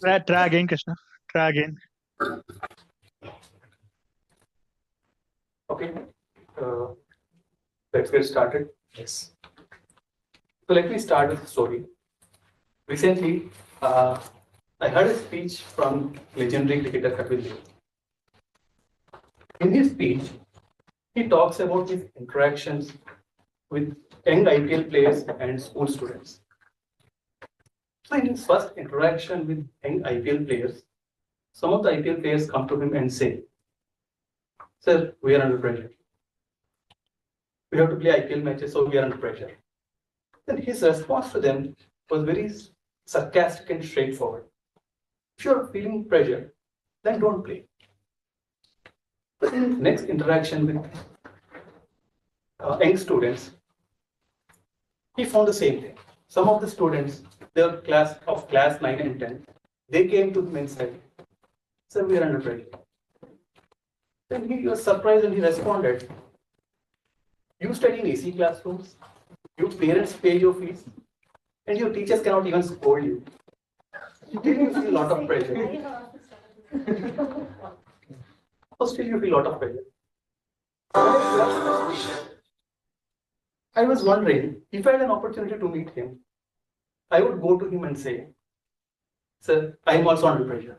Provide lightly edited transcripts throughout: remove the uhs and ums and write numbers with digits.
Try again, Krishna. Try again. Okay. Let's get started. Yes. So let me start with a story. Recently, I heard a speech from legendary cricketer Kapil Dev. In his speech, he talks about his interactions with young IPL players and school students. So in his first interaction with young IPL players, some of the IPL players come to him and say, "Sir, we are under pressure. We have to play IPL matches, so we are under pressure." Then his response to them was very sarcastic and straightforward. If you are feeling pressure, then don't play. But in his next interaction with young students, he found the same thing. Some of the students, their class 9 and 10, they came to him and said, "Sir, we are under pressure." Then he was surprised and he responded, "You study in AC classrooms, your parents pay your fees, and your teachers cannot even scold you. Still you feel a lot of pressure." So still you feel a lot of pressure. I was wondering, if I had an opportunity to meet him, I would go to him and say, "Sir, I am also under pressure."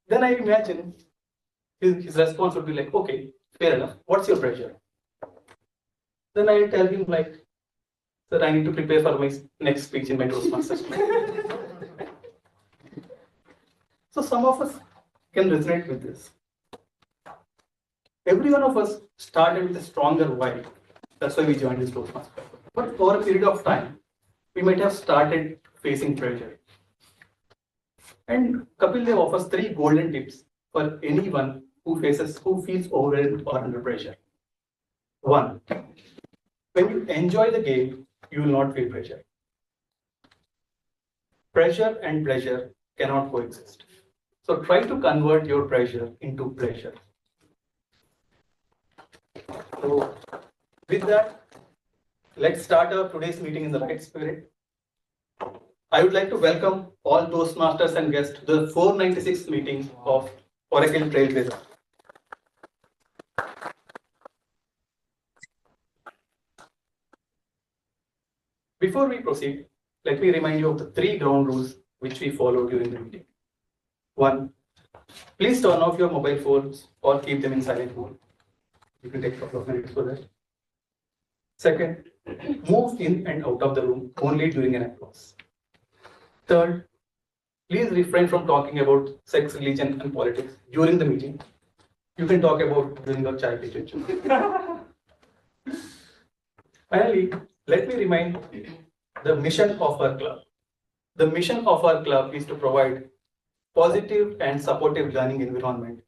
Then I imagine his response would be like, "Okay, fair enough. What's your pressure?" Then I tell him like, "Sir, I need to prepare for my next speech in my Toastmasters Club." So some of us can resonate with this. Every one of us started with a stronger why. That's why we joined this Toastmasters Club. But over a period of time, we might have started facing pressure. And Kapil Dev offers 3 golden tips for anyone who feels overwhelmed or under pressure. 1. When you enjoy the game, you will not feel pressure. Pressure and pleasure cannot coexist. So try to convert your pressure into pleasure. So with that, let's start our today's meeting in the right spirit. I would like to welcome all Toastmasters and guests to the 496th meeting of Oracle Trailblazers. Before we proceed, let me remind you of the 3 ground rules which we follow during the meeting. 1. Please turn off your mobile phones or keep them in silent mode. You can take a couple of minutes for that. 2nd, move in and out of the room only during an applause. 3rd, please refrain from talking about sex, religion, and politics during the meeting. You can talk about during your child literature. Finally, let me remind the mission of our club. The mission of our club is to provide positive and supportive learning environment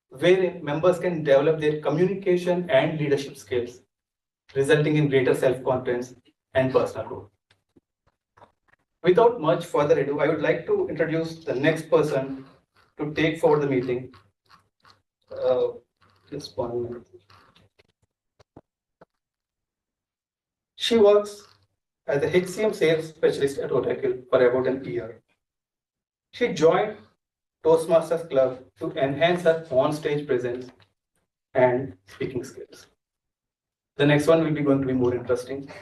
wherein members can develop their communication and leadership skills, resulting in greater self-confidence and personal growth. Without much further ado, I would like to introduce the next person to take forward the meeting. Just 1 minute. She works as a HCM sales specialist at Oracle for about an year. She joined Toastmasters Club to enhance her on-stage presence and speaking skills. The next one will be going to be more interesting.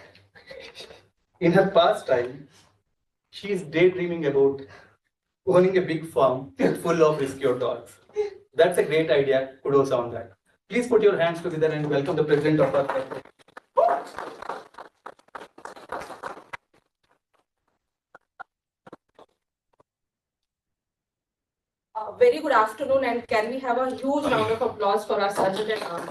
In her pastime, she is daydreaming about owning a big farm full of rescued dogs. That's a great idea. Kudos on that. Please put your hands together and welcome the president of our club. Very good afternoon, and can we have a huge round of applause for our sergeant at arms?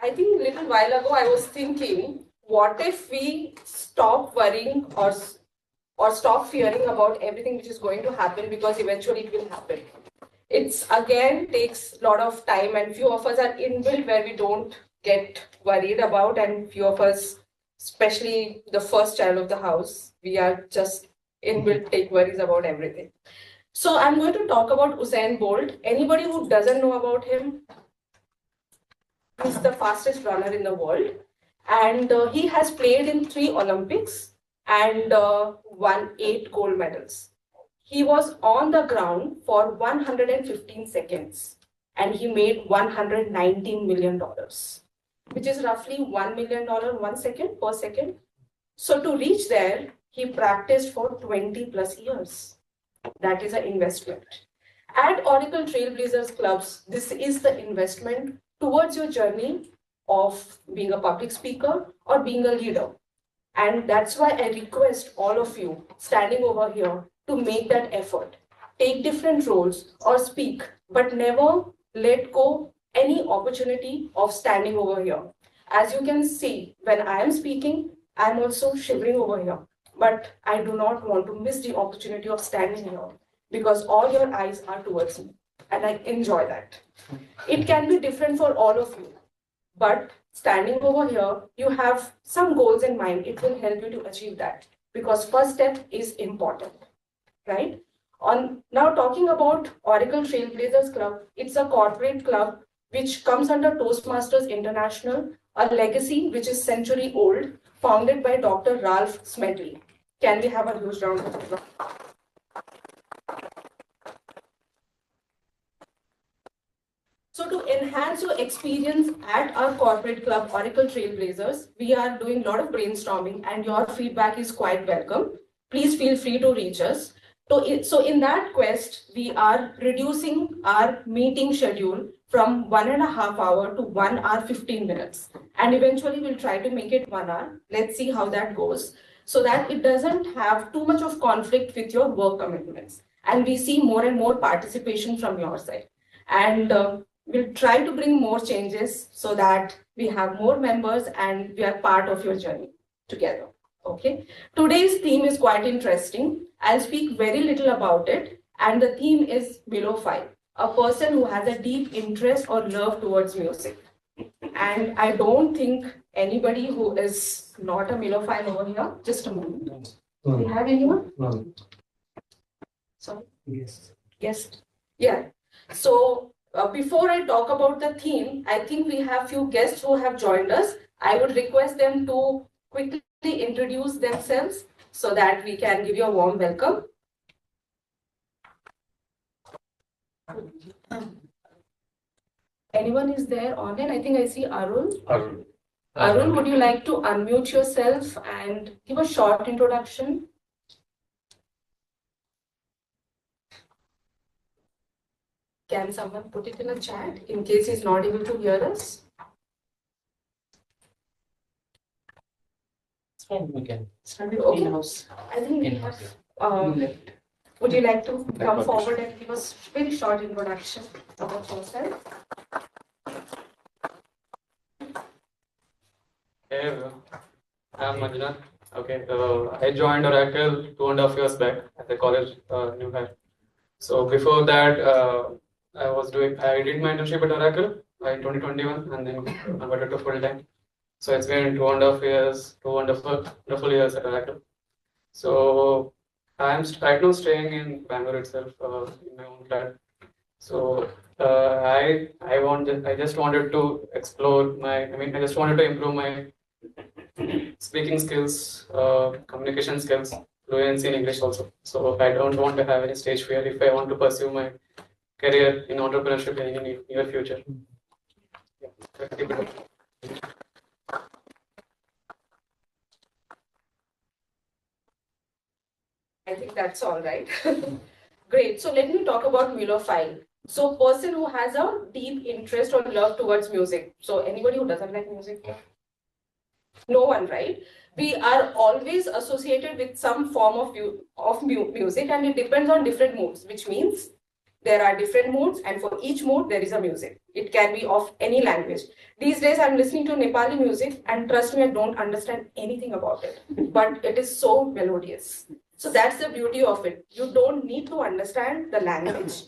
I think a little while ago I was thinking, what if we stop worrying or stop fearing about everything which is going to happen, because eventually it will happen. It's again takes a lot of time, and few of us are inbuilt where we don't get worried about, and few of us, especially the first child of the house, we are just inbuilt take worries about everything. So I'm going to talk about Usain Bolt. Anybody who doesn't know about him, he's the fastest runner in the world. And he has played in 3 Olympics and won 8 gold medals. He was on the ground for 115 seconds and he made $119 million, which is roughly $1 million 1 second per second. So to reach there, he practiced for 20 plus years. That is an investment. At Oracle Trailblazers Clubs, this is the investment towards your journey of being a public speaker or being a leader. And that's why I request all of you standing over here to make that effort. Take different roles or speak, but never let go any opportunity of standing over here. As you can see, when I am speaking, I'm also shivering over here. But I do not want to miss the opportunity of standing here because all your eyes are towards me and I enjoy that. It can be different for all of you, but standing over here, you have some goals in mind. It will help you to achieve that because first step is important, right? Now talking about Oracle Trailblazers Club, it's a corporate club which comes under Toastmasters International, a legacy which is century old, founded by Dr. Ralph Smedley. Can we have a huge round of applause? So to enhance your experience at our corporate club, Oracle Trailblazers, we are doing a lot of brainstorming and your feedback is quite welcome. Please feel free to reach us. So in that quest, we are reducing our meeting schedule from 1.5 hours to 1 hour 15 minutes. And eventually we'll try to make it 1 hour. Let's see how that goes so that it doesn't have too much of conflict with your work commitments. And we see more and more participation from your side. And we'll try to bring more changes so that we have more members and we are part of your journey together. Okay. Today's theme is quite interesting. I'll speak very little about it. And the theme is melophile, a person who has a deep interest or love towards music. And I don't think anybody who is not a melophile over here. Just a moment. Do we have anyone? No. Sorry? Yes. Yes. Yeah. So before I talk about the theme, I think we have few guests who have joined us. I would request them to quickly introduce themselves so that we can give you a warm welcome. Anyone is there online? I think I see Arun. Arun, would you like to unmute yourself and give a short introduction? Can someone put it in a chat in case he's not able to hear us? Okay. Okay. I think we have. Would you like to come forward and give us a very short introduction about yourself? Hey, I'm Manjunath. Okay, I joined Oracle 2.5 years back as a college new hire. So before that, I did my internship at Oracle in 2021 and then converted to full time. So it's been 2.5 years, 2 wonderful years at Oracle. So I'm right now staying in Bangalore itself in my own flat. So I just wanted to explore I just wanted to improve my speaking skills, communication skills, fluency in English also. So I don't want to have any stage fear if I want to pursue my career in entrepreneurship in the near future. Yeah. I think that's all right. Great. So let me talk about melophile. So person who has a deep interest or love towards music. So anybody who doesn't like music? No one, right? We are always associated with some form of music and it depends on different moods, which means there are different moods and for each mood there is a music. It can be of any language. These days I'm listening to Nepali music and trust me, I don't understand anything about it, but it is so melodious. So that's the beauty of it. You don't need to understand the language.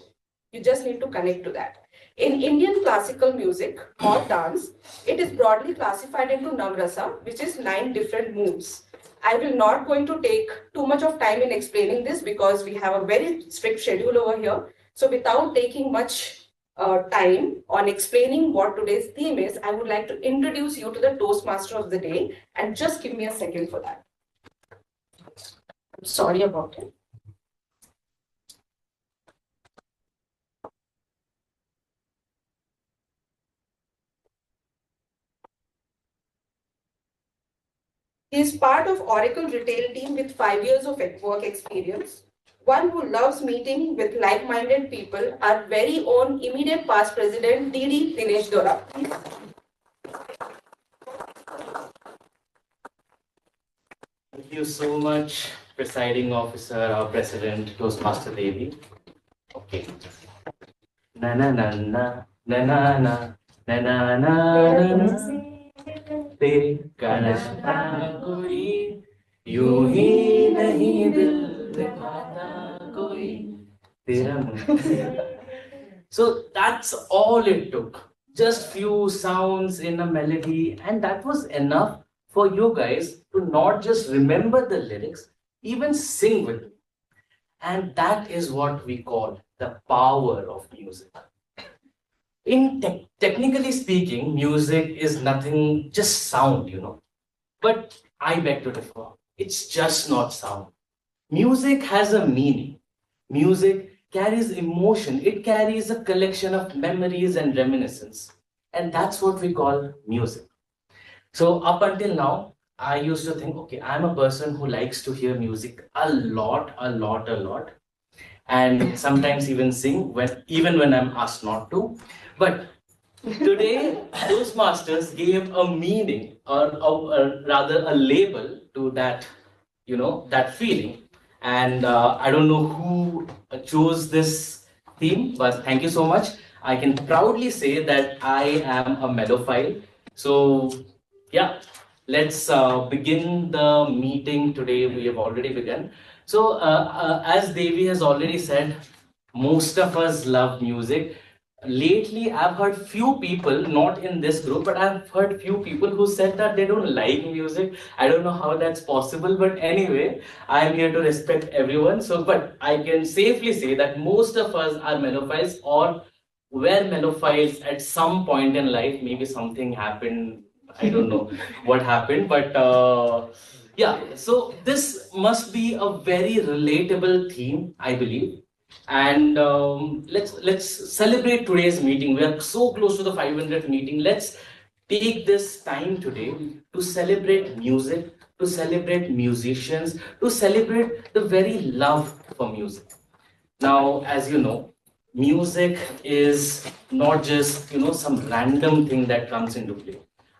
You just need to connect to that. In Indian classical music or dance, it is broadly classified into Navrasa, which is 9 different moods. I will not going to take too much of time in explaining this because we have a very strict schedule over here. So without taking much time on explaining what today's theme is, I would like to introduce you to the Toastmaster of the day, and just give me a second for that. I'm sorry about it. He is part of Oracle retail team with 5 years of work experience. One who loves meeting with like-minded people, our very own immediate past president, Dinesh Dora. Thank you so much, Presiding Officer, our President, Toastmaster Devi. Okay. Na na na na na na na na na na na. तेरे का नशा कोई यूं ही नहीं दिल दिखाता कोई तेरा So that's all it took. Just few sounds in a melody, and that was enough for you guys to not just remember the lyrics, even sing with me. And that is what we call the power of music. Technically speaking, music is nothing, just sound, But I beg to differ. It's just not sound. Music has a meaning. Music carries emotion. It carries a collection of memories and reminiscence. And that's what we call music. So up until now, I used to think, okay, I'm a person who likes to hear music a lot. And sometimes even sing even when I'm asked not to. But today, Toastmasters gave a meaning or rather a label to that, that feeling. And I don't know who chose this theme, but thank you so much. I can proudly say that I am a melophile. So yeah, let's begin the meeting today. We have already begun. So as Devi has already said, most of us love music. Lately, I've heard few people, not in this group, but I've heard few people who said that they don't like music. I don't know how that's possible, but anyway, I'm here to respect everyone. So, but I can safely say that most of us are melophiles or were melophiles at some point in life. Maybe something happened. I don't know what happened, but yeah. So this must be a very relatable theme, I believe. And let's celebrate today's meeting. We are so close to the 500th meeting. Let's take this time today to celebrate music, to celebrate musicians, to celebrate the very love for music. Now, as you know, music is not just some random thing that comes into play.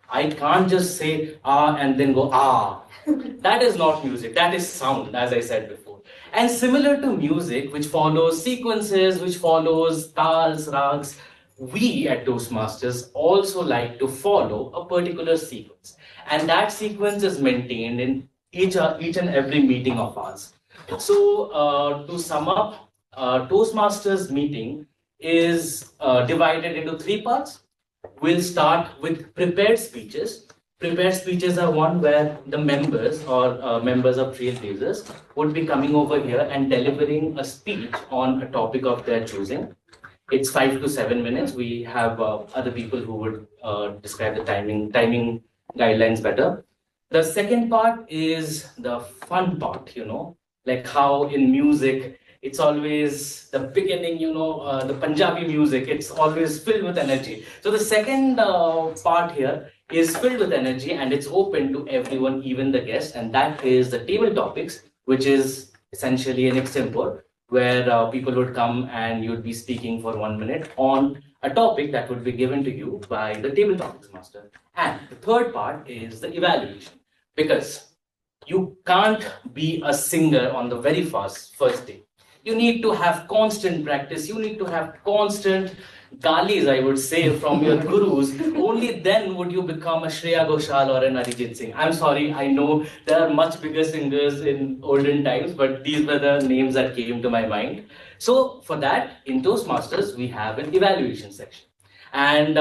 I can't just say ah and then go ah. That is not music. That is sound, as I said before. And similar to music, which follows sequences, which follows tals, rags, we at Toastmasters also like to follow a particular sequence. And that sequence is maintained in each and every meeting of ours. So to sum up, Toastmasters meeting is divided into 3 parts. We'll start with prepared speeches. Prepared speeches are one where the members or members of Trailblazers would be coming over here and delivering a speech on a topic of their choosing. It's 5 to 7 minutes. We have other people who would describe the timing guidelines better. The second part is the fun part, like how in music, it's always the beginning, the Punjabi music, it's always filled with energy. So the second part here is filled with energy and it's open to everyone, even the guests, and that is the Tabletopics, which is essentially an extempore where people would come and you'd be speaking for 1 minute on a topic that would be given to you by the Tabletopics master. And the third part is the evaluation, because you can't be a singer on the very first day. You need to have constant practice. You need to have constant galis, I would say, from your gurus. Only then would you become a Shreya Ghoshal or an Arijit Singh. I'm sorry, I know there are much bigger singers in olden times, but these were the names that came to my mind. So for that, in Toastmasters, we have an evaluation section. And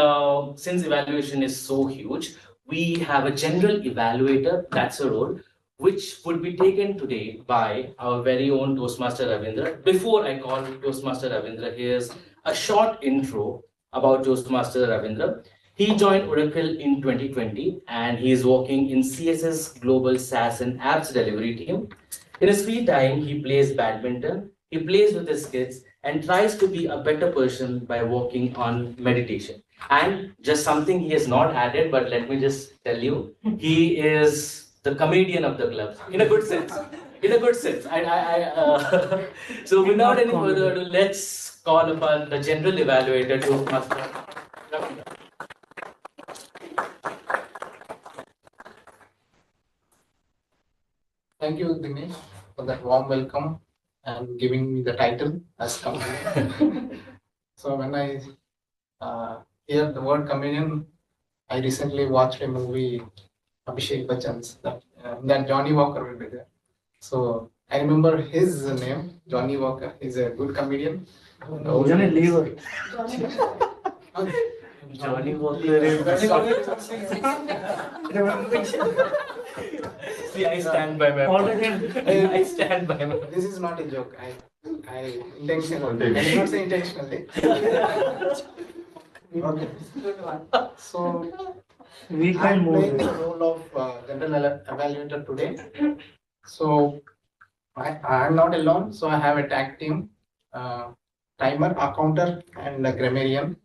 since evaluation is so huge, we have a general evaluator, that's a role, which would be taken today by our very own Toastmaster Ravindra. Before I call Toastmaster Ravindra, here's a short intro about Toastmaster Ravindra. He joined Oracle in 2020 and he is working in CSS Global SaaS and Apps Delivery team. In his free time, he plays badminton, he plays with his kids, and tries to be a better person by working on meditation. And just something he has not added, but let me just tell you, he is the comedian of the club in a good sense. In a good sense. So without any further ado, let's call upon the general evaluator to Master Ravindra. Thank you, Dinesh, for that warm welcome and giving me the title as comedian. So when I hear the word comedian, I recently watched a movie, Abhishek Bachchan's, that Johnny Walker will be there. So I remember his name, Johnny Walker. He's a good comedian. Johnny Walker. See, I stand by my I stand by my. This is not a joke. I intentionally. I did not say intentionally. Okay. So We I'm can playing move. the role of general evaluator today. So I'm not alone. So I have a tag team, timer, accounter, and a grammarian.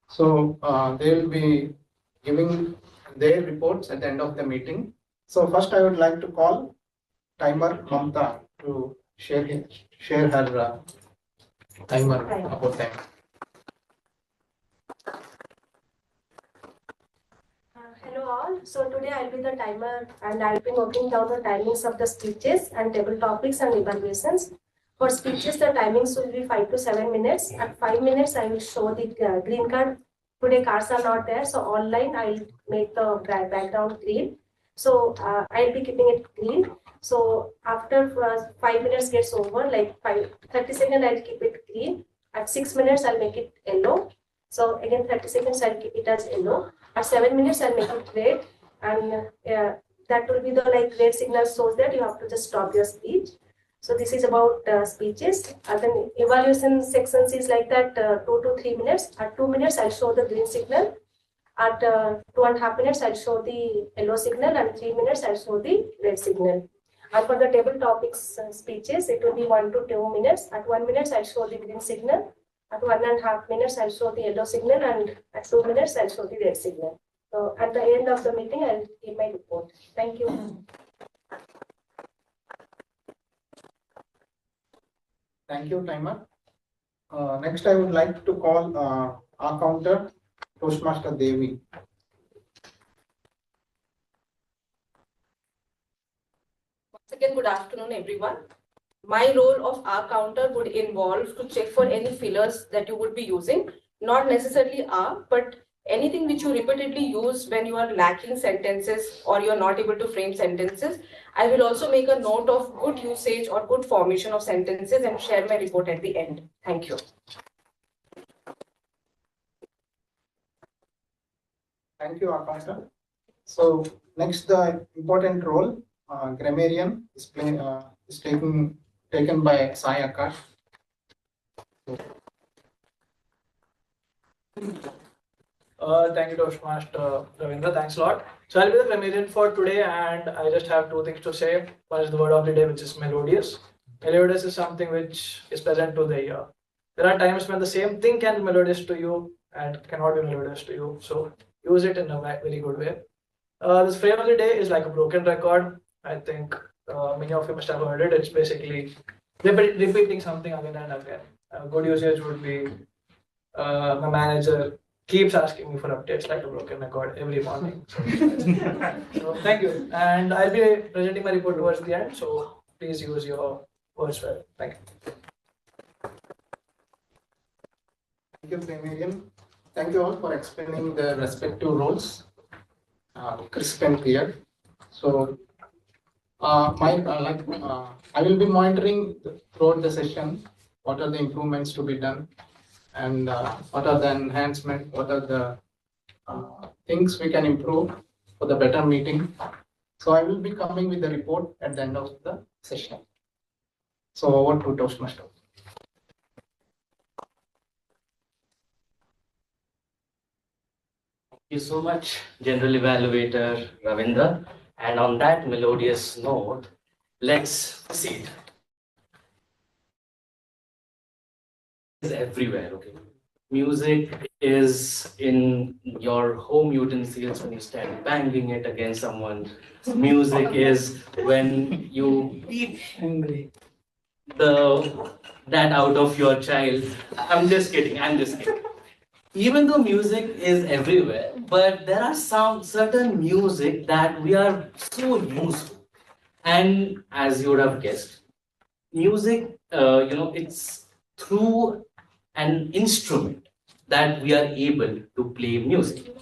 So they will be giving their reports at the end of the meeting. So first I would like to call timer Mamta to share her timer about time. Hello all. So today I'll be the timer and I'll be noting down the timings of the speeches and table topics and evaluations. For speeches, the timings will be 5 to 7 minutes. At 5 minutes, I will show the green card. Today cards are not there, so online I'll make the background green. So I'll be keeping it green. So after 5 minutes gets over, like 30 seconds, I'll keep it green. At 6 minutes, I'll make it yellow. So again, 30 seconds, I'll keep it as yellow. At 7 minutes, I'll make it red. And that will be the red signal shows that you have to just stop your speech. So this is about speeches. And then evaluation sections is like that 2 to 3 minutes. At 2 minutes, I'll show the green signal. At 2.5 minutes, I'll show the yellow signal, and 3 minutes, I'll show the red signal. And for the table topics speeches, it will be 1 to 2 minutes. At 1 minute, I'll show the green signal. At 1.5 minutes, I'll show the yellow signal, and at 2 minutes, I'll show the red signal. So at the end of the meeting, I'll give my report. Thank you. Thank you, timer. Next, I would like to call our counter, Toastmaster Devi. Once again, good afternoon, everyone. My role of R counter would involve to check for any fillers that you would be using, not necessarily R, but anything which you repeatedly use when you are lacking sentences or you're not able to frame sentences. I will also make a note of good usage or good formation of sentences and share my report at the end. Thank you. Thank you, Akasha. So next, the important role, grammarian is taken by Saiakash. Thank you, Toastmaster Ravindra. Thanks a lot. So I'll be the grammarian for today, and I just have two things to say. One is the word of the day, which is melodious. Melodious is something which is present to the ear. There are times when the same thing can be melodious to you and cannot be melodious to you. So use it in a very good way. This phrase of the day is like a broken record. I think many of you must have heard it. It's basically repeating something again and again. Good usage would be my manager keeps asking me for updates like a broken record every morning. So thank you. And I'll be presenting my report towards the end. So please use your words well. Thank you. Thank you, grammarian. Thank you all for explaining the respective roles, crisp and clear. So I will be monitoring throughout the session what are the improvements to be done, and what are the enhancements, what are the things we can improve for the better meeting. So I will be coming with the report at the end of the session. So over to Toastmaster. you so much, General Evaluator Ravindra. And on that melodious note, let's proceed. It's everywhere, okay? Music is in your home utensils when you stand banging it against someone. Music is when you beat that out of your child. I'm just kidding. I'm just kidding. Even though music is everywhere, but there are some certain music that we are so used to. And as you would have guessed, music, it's through an instrument that we are able to play music.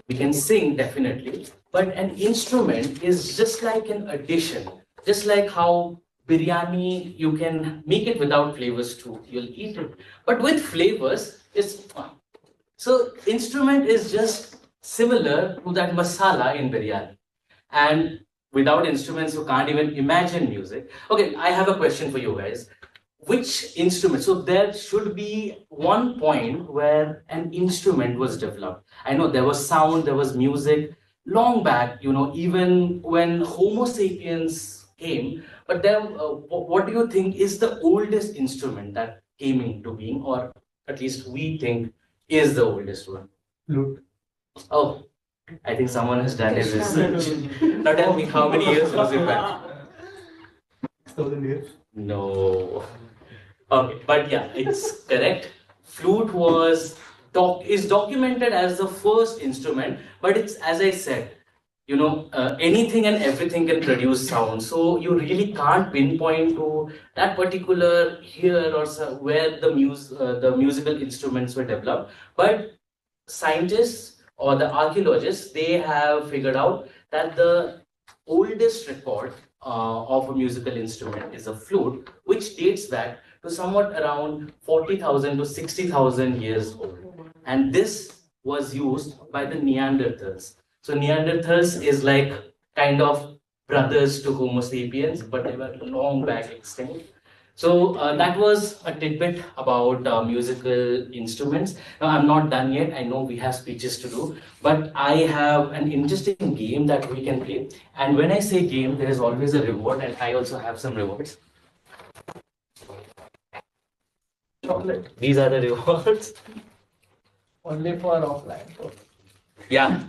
We can sing definitely, but an instrument is just like an addition, just like how biryani, you can make it without flavors too, you'll eat it. But with flavors, it's fun. So instrument is just similar to that masala in biryani. And without instruments, you can't even imagine music. Okay, I have a question for you guys. Which instrument? So there should be one point where an instrument was developed. I know there was sound, there was music long back, even when Homo sapiens came. But then, what do you think is the oldest instrument that came into being, or at least we think is the oldest one? Flute. Oh, I think someone has done his research. Now tell me, how many years was it back? 6,000 years. No. Okay, but yeah, it's correct. Flute is documented as the first instrument, but it's, as I said, anything and everything can produce sound. So you really can't pinpoint to that particular here or where the musical instruments were developed. But scientists or the archaeologists, they have figured out that the oldest record of a musical instrument is a flute, which dates back to somewhat around 40,000 to 60,000 years old. And this was used by the Neanderthals. So Neanderthals is like kind of brothers to Homo sapiens, but they were long back extinct. So that was a tidbit about musical instruments. Now I'm not done yet. I know we have speeches to do, but I have an interesting game that we can play. And when I say game, there is always a reward, and I also have some rewards. Chocolate. These are the rewards. Only for offline. Yeah,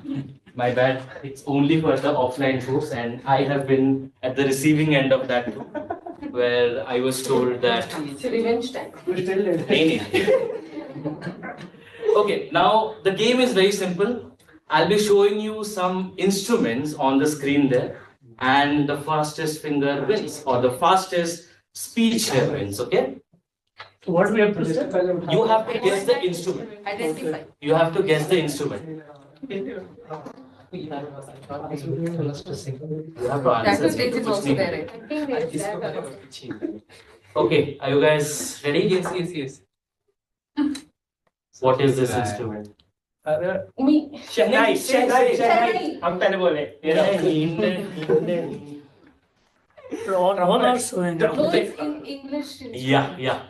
my bad. It's only for the offline folks, and I have been at the receiving end of that too, where I was told that. It's revenge time. Okay, now the game is very simple. I'll be showing you some instruments on the screen there, and the fastest finger wins, or the fastest speech there wins, okay? So what we have to say? You have to guess the instrument. Identify. You have to guess the instrument. You have to That answer. stage is also there, right? Okay, are you guys ready? Yes. What is this instrument? Me. Shahnai. हम पहले बोले. Ron also in No, it's in English. Yeah.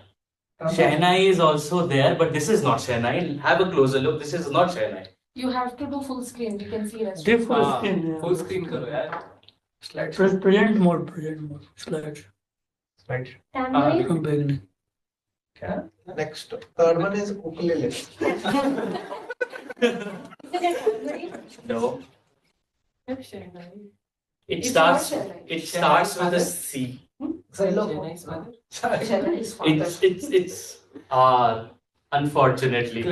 Shahnai is also there, but this is not Shahnai. Have a closer look. This is not Shahnai. You have to do full screen. You can see rest. Full screen करो यार. Slides. Present mode. Slides. Tambourine. From beginning. Next. Third one is ukulele. No. It It's starts. not Shahnai. It starts with a C. It's unfortunately. You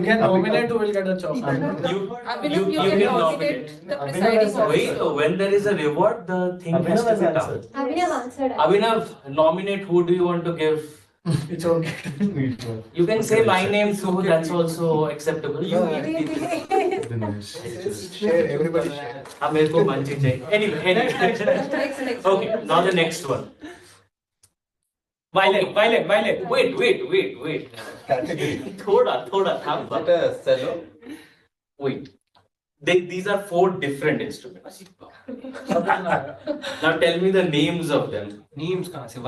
can nominate who will get a chocolate. You can nominate. the presiding Wait, officer. when there is a reward, the thing has to be done. Abhinav answered. Abhinav, nominate who do you want to give? It's okay. You can say my name too, that's also acceptable. Share, everybody share. मेरे को मंची चाहिए. Anyway. Next. Okay, now the next one. Violet. Wait. थोड़ा थाम. Wait. These are 4 different instruments. Now tell me the names of them. Names कहाँ से?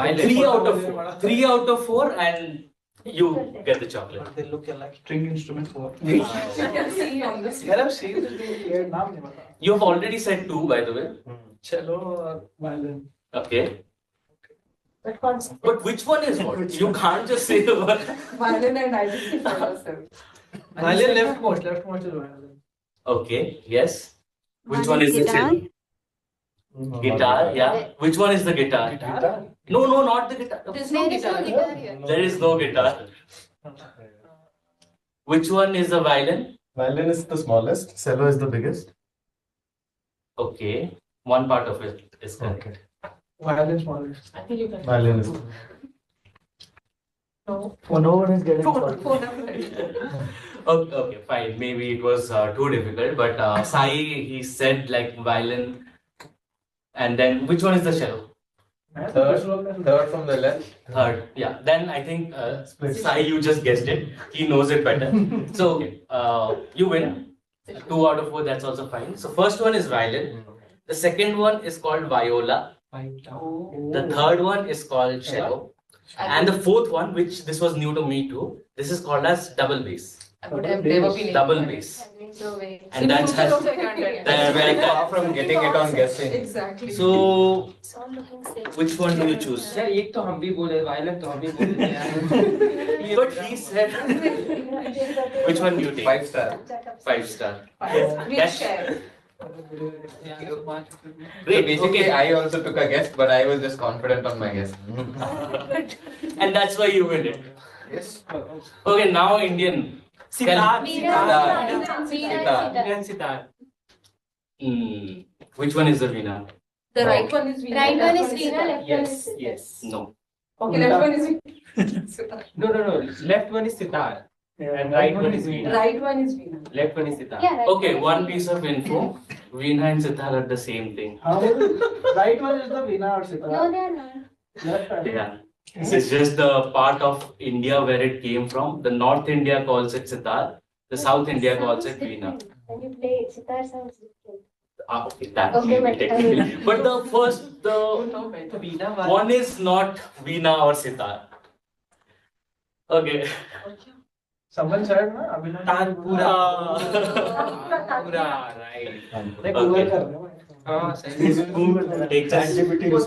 3 out of 4, and You get the chocolate. But they look like string instruments for. You can see on this. यार अब scene तो ये नाम नहीं पता. You have already said two, by the way. Cello or violin. Okay. But concept. But which one is what? You can't just say the word. Violin and identify yourself. Violin leftmost is violin. Okay. Yes. Which one is the cello? Guitar. Yeah. Which one is the guitar? Guitar. No, no, not the guitar. There's no guitar here. There is no guitar. Which one is the violin? Violin is the smallest, cello is the biggest. Okay. One part of it is correct. Okay. Violin smallest. I think you can. Violin is. No. For no one is getting Okay, okay, fine. Maybe it was too difficult, but Sai, he said like violin. And then which one is the cello? Third from the left. Third. Yeah. Then I think Sai, you just guessed it. He knows it better. So you win. 2 out of 4. That's also fine. So first one is violin. The second one is called viola. The third one is called cello. And the fourth one, which this was new to me too, this is called as double bass. I would have never been able Double to. bass. So And that's has. That's very far from getting it on guessing. Exactly. So it's all looking same. which one do you choose? यार एक तो हम भी बोले violent तो हम भी बोले यार. But he said. Which one do you take? 5 star. 5 star. We'll Yes. share. Great. Basically, Okay. I also took a guess, but I was just confident on my guess. And that's why you win it. Yes. Okay, now Indian. Sitar. Veena, sitar. Which one is the Veena? The right one is Veena. Right one is left Veena, left one Yes. is sitar. Yes. No. Okay, left one is Veena. No. Left one is sitar. And right one is Veena. Right one is Veena. Left one is sitar. Yeah, right Okay, one is one Veena. piece of info. Veena and sitar are the same thing. Right one is the Veena or sitar. No, they are not. Left hand. Yeah. It's just the part of India where it came from. The North India calls it sitar. The South India calls it Sounds Veena. different. When you play it, sitar sounds different. Okay, that Okay, maybe but- technically. But the first, the Veena वाला. one is not Veena or sitar. Okay. Someone said ना अभी ना. तानपुरा. पूरा right. नहीं Google कर रहे हो. हाँ सही. Take this.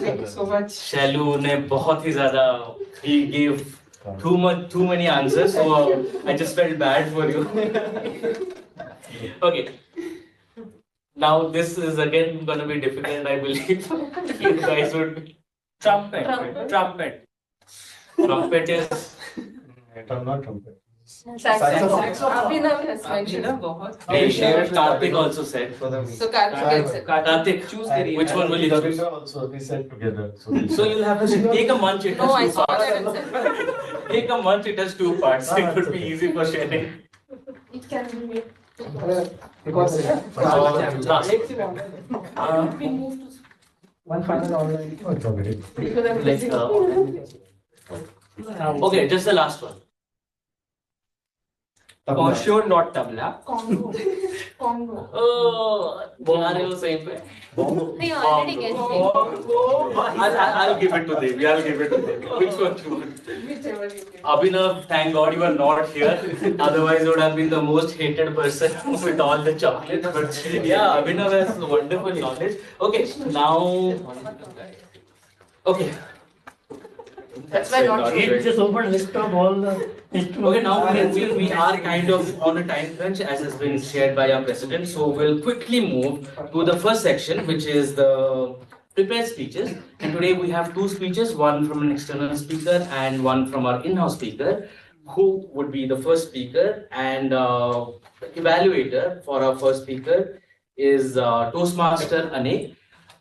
Thank you so much. Shailu ने बहुत ही ज़्यादा he gave too many answers, so I just felt bad for you. Okay. Now this is again going to be difficult, I believe. You guys would. Trumpet. Trumpet is. Not trumpet. Saxophone. Abhinav has mentioned. ना बहुत. Karthik also said. For the So Karthik said. Karthik, Choose करिए. which one will you choose? Ravindra also, we said together. So you'll have to take a munch. It No, I has two saw parts. that and said. Take a munch. It has 2 parts. It would be easy for sharing. It can be made. Because Last. We moved to one final online. Oh, it's already. because I'm Like, busy. okay, just the last one. For sure not tabla. Congo. Oh, बना रहे हो सही पे. We already guessed it. I'll give it to Devi. I'll give it to Devi. Which one you want? Whichever you get. Abhinav, thank God you are not here. Otherwise, you would have been the most hated person with all the chocolate. But yeah, Abhinav has wonderful knowledge. Okay, now. Okay. That's why not It Just open list of all the. Okay, now we are kind of on a time crunch as has been shared by our president. So we'll quickly move to the first section, which is the prepared speeches. And today we have 2 speeches, one from an external speaker and one from our in-house speaker. Who would be the first speaker? And evaluator for our first speaker is Toastmaster Anek.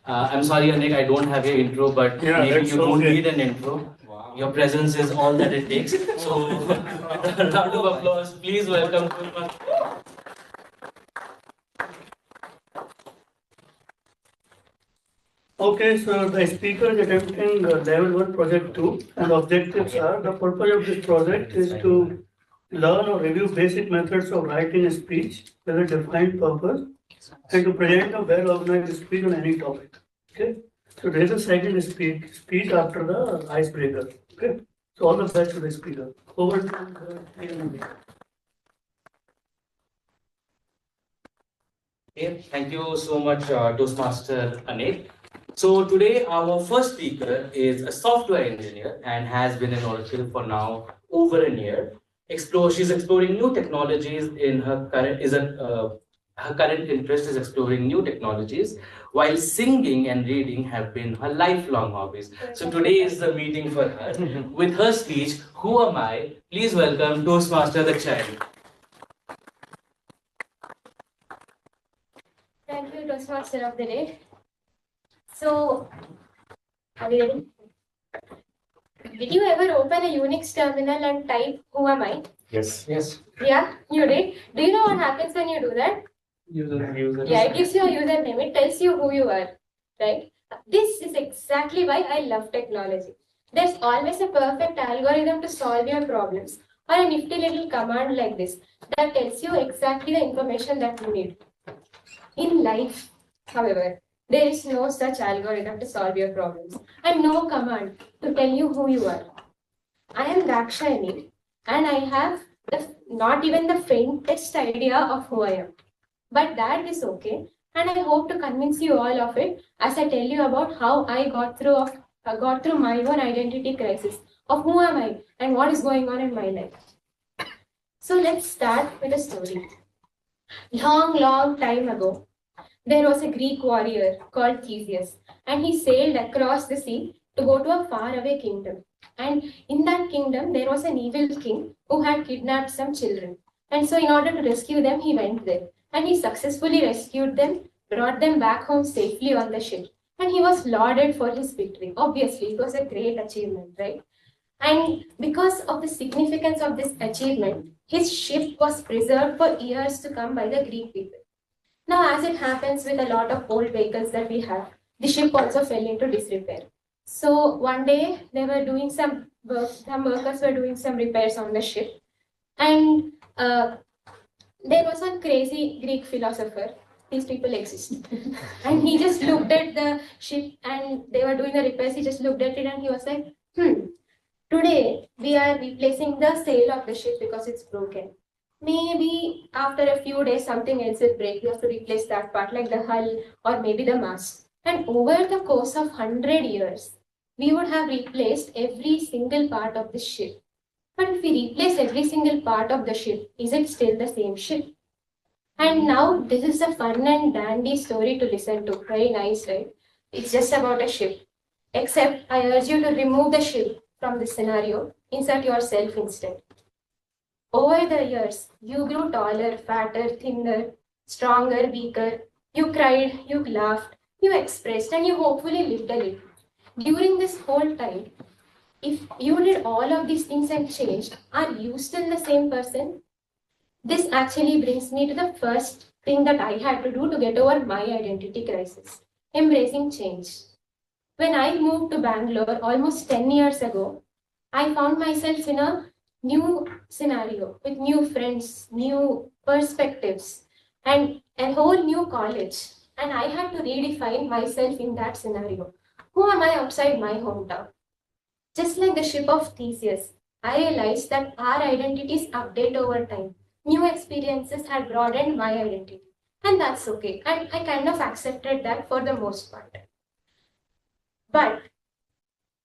I'm sorry, Anek, I don't have your intro, but Yeah, maybe that's you don't okay. need an intro. Your presence is all that it takes. So, a round of applause. Please welcome Toastmaster. Okay, so the speaker is attempting level 1 project 2 and the objectives are the purpose of this project is to learn or review basic methods of writing a speech with a defined purpose and to present a well organized speech on any topic. Okay, so there is a second speech after the icebreaker. Okay, So all the best to the speaker. Over to the TM. Okay, thank you so much, Toastmaster Anek. So today our first speaker is a software engineer and has been in Oracle for now over a year. She's exploring new technologies in her current interest is exploring new technologies, while singing and reading have been her lifelong hobbies. So today is the meeting for her. With her speech, Who Am I? Please welcome Toastmaster Dakshayani. Thank you, Toastmaster of the Day. So, are we ready? Did you ever open a Unix terminal and type "Who am I"? Yes. Yes. Yeah, you did. Do you know what happens when you do that? User. Yeah, it gives you a username. It tells you who you are, right? This is exactly why I love technology. There's always a perfect algorithm to solve your problems, or a nifty little command like this that tells you exactly the information that you need. In life, however, there is no such algorithm to solve your problems, and no command to tell you who you are. I am Dakshayani, and I have not even the faintest idea of who I am. But that is okay, and I hope to convince you all of it as I tell you about how I got through my own identity crisis of who am I and what is going on in my life. So let's start with a story. Long time ago, there was a Greek warrior called Theseus, and he sailed across the sea to go to a faraway kingdom. And in that kingdom, there was an evil king who had kidnapped some children. And so, in order to rescue them, he went there. And he successfully rescued them, brought them back home safely on the ship. And he was lauded for his victory. Obviously, it was a great achievement, right? And because of the significance of this achievement, his ship was preserved for years to come by the Greek people. Now, as it happens with a lot of old vehicles that we have, the ship also fell into disrepair. So one day they were doing some work, some workers were doing some repairs on the ship, and there was one crazy Greek philosopher. These people exist. And he just looked at the ship and they were doing the repairs. He just looked at it and he was like, today we are replacing the sail of the ship because it's broken. Maybe after a few days something else will break. We have to replace that part, like the hull or maybe the mast. And over the course of 100 years, we would have replaced every single part of the ship. But if we replace every single part of the ship, is it still the same ship? And now this is a fun and dandy story to listen to. Very nice, right? It's just about a ship. Except I urge you to remove the ship from this scenario. Insert yourself instead. Over the years, you grew taller, fatter, thinner, stronger, weaker. You cried, you laughed, you expressed, and you hopefully lived a little. During this whole time, if you did all of these things and changed, are you still the same person? This actually brings me to the first thing that I had to do to get over my identity crisis, embracing change. When I moved to Bangalore almost 10 years ago, I found myself in a new scenario with new friends, new perspectives, and a whole new college. And I had to redefine myself in that scenario. Who am I outside my hometown? Just like the ship of Theseus, I realized that our identities update over time. New experiences had broadened my identity. And that's okay. And I kind of accepted that for the most part. But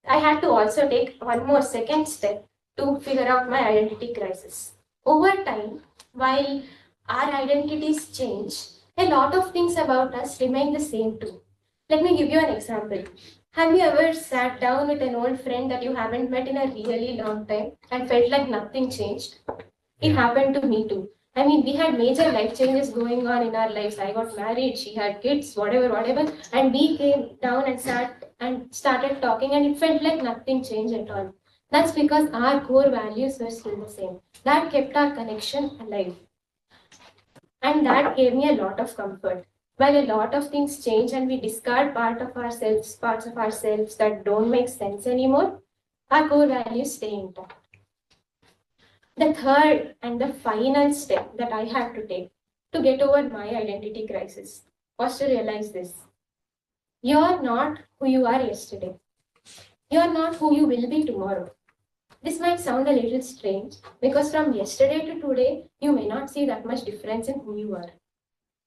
I had to also take one more second step to figure out my identity crisis. Over time, while our identities change, a lot of things about us remain the same too. Let me give you an example. Have you ever sat down with an old friend that you haven't met in a really long time and felt like nothing changed? It happened to me too. I mean, we had major life changes going on in our lives. I got married, she had kids, whatever, and we came down and sat and started talking, and it felt like nothing changed at all. That's because our core values were still the same. That kept our connection alive. And that gave me a lot of comfort. While a lot of things change and we discard parts of ourselves that don't make sense anymore, our core values stay intact. The third and the final step that I had to take to get over my identity crisis was to realize this. You are not who you are yesterday. You are not who you will be tomorrow. This might sound a little strange because from yesterday to today, you may not see that much difference in who you are.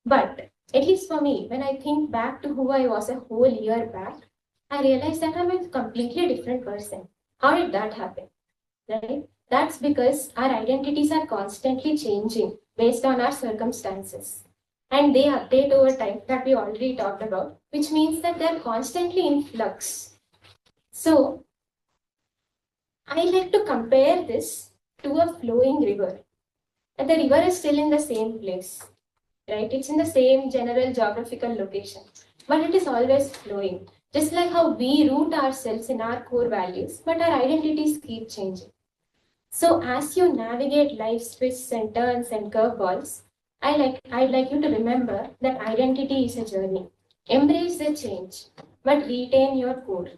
But at least for me, when I think back to who I was a whole year back, I realize that I'm a completely different person. How did that happen? Right? That's because our identities are constantly changing based on our circumstances. And they update over time, that we already talked about, which means that they're constantly in flux. So I like to compare this to a flowing river. And the river is still in the same place, right? It's in the same general geographical location, but it is always flowing. Just like how we root ourselves in our core values, but our identities keep changing. So as you navigate life's twists and turns and curveballs, I'd like you to remember that identity is a journey. Embrace the change, but retain your core.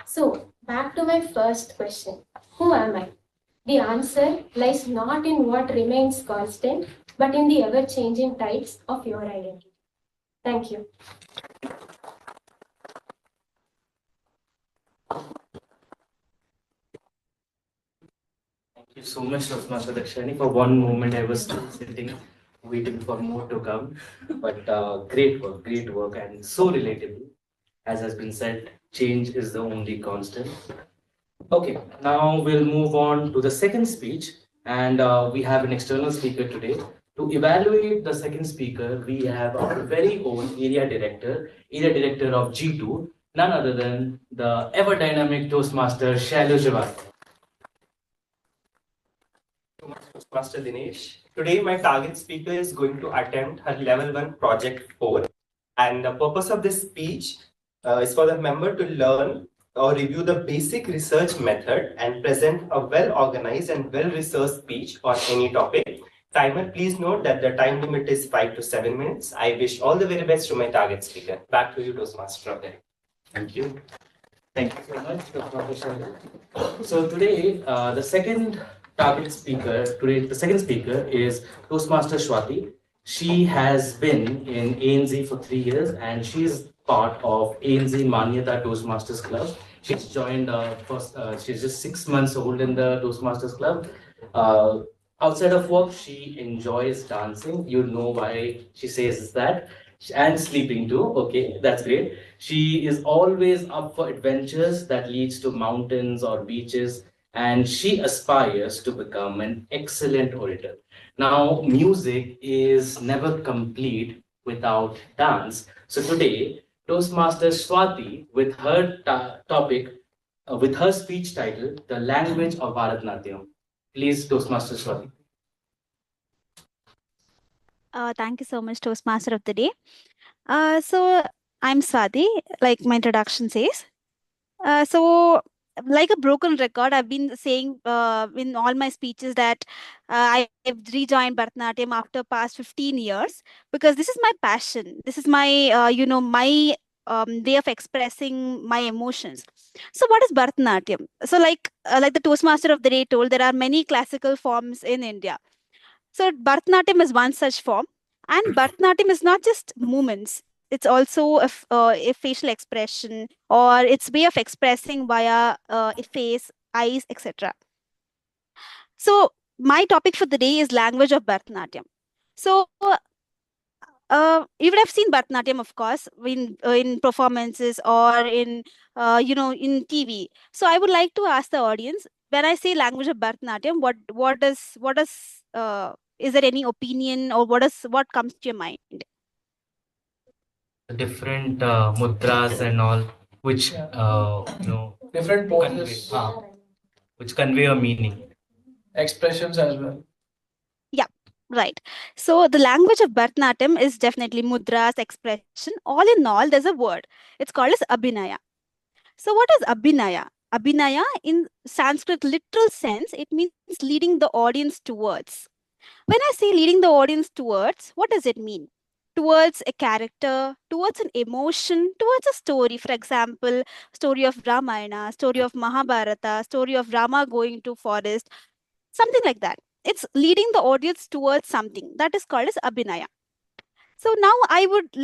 So back to my first question. Who am I? The answer lies not in what remains constant, but in the ever-changing tides of your identity. Thank you. Thank you so much, Toastmaster Dakshayani. For one moment, I was still sitting, waiting for more to come. But great work, and so relatable. As has been said, change is the only constant. Okay, now we'll move on to the second speech, and we have an external speaker today. To evaluate the second speaker, we have our very own area director of G2, none other than the ever dynamic Toastmaster Shailu. Toastmaster Dinesh. Today, my target speaker is going to attempt her level 1 project 4. And the purpose of this speech is for the member to learn or review the basic research method and present a well-organized and well-researched speech on any topic. Timer, please note that the time limit is 5 to 7 minutes. I wish all the very best to my target speaker. Back to you, Toastmaster. Thank you. Thank you so much, Toastmaster Shailu. So today, the second speaker is Toastmaster Swathi. She has been in ANZ for 3 years, and she's part of ANZ Manyata Toastmasters Club. She's joined she's just 6 months old in the Toastmasters Club. Outside of work, she enjoys dancing. You know why she says that. And sleeping too. Okay, that's great. She is always up for adventures that leads to mountains or beaches, and she aspires to become an excellent orator. Now, music is never complete without dance. So today, Toastmaster Swathi, with her with her speech title, The Language of Bharatanatyam. Please, Toastmaster Swathi. Thank you so much, Toastmaster of the Day. So I'm Swathi, like my introduction says. So like a broken record, I've been saying in all my speeches that I have rejoined Bharatanatyam after past 15 years because this is my passion. This is my, my way of expressing my emotions. So what is Bharatanatyam? So like the Toastmaster of the Day told, there are many classical forms in India. So Bharatanatyam is one such form, and Bharatanatyam is not just movements. It's also a facial expression or its way of expressing via a face, eyes, etc. So my topic for the day is language of Bharatanatyam. So you would have seen Bharatanatyam, of course, in performances or in in TV. So I would like to ask the audience, when I say language of Bharatanatyam, what does is there any opinion or what comes to your mind? Different mudras and all, which different poses, which convey a meaning, expressions as well. Yeah, right. So the language of Bharatanatyam is definitely mudras, expression. All in all, there's a word. It's called as abhinaya. So what is abhinaya? Abhinaya, in Sanskrit literal sense, it means leading the audience towards. When I say leading the audience towards, what does it mean? Towards a character, towards an emotion, towards a story. For example, story of Ramayana, story of Mahabharata, story of Rama going to forest, something like that. It's leading the audience towards something that is called as abhinaya. So now I would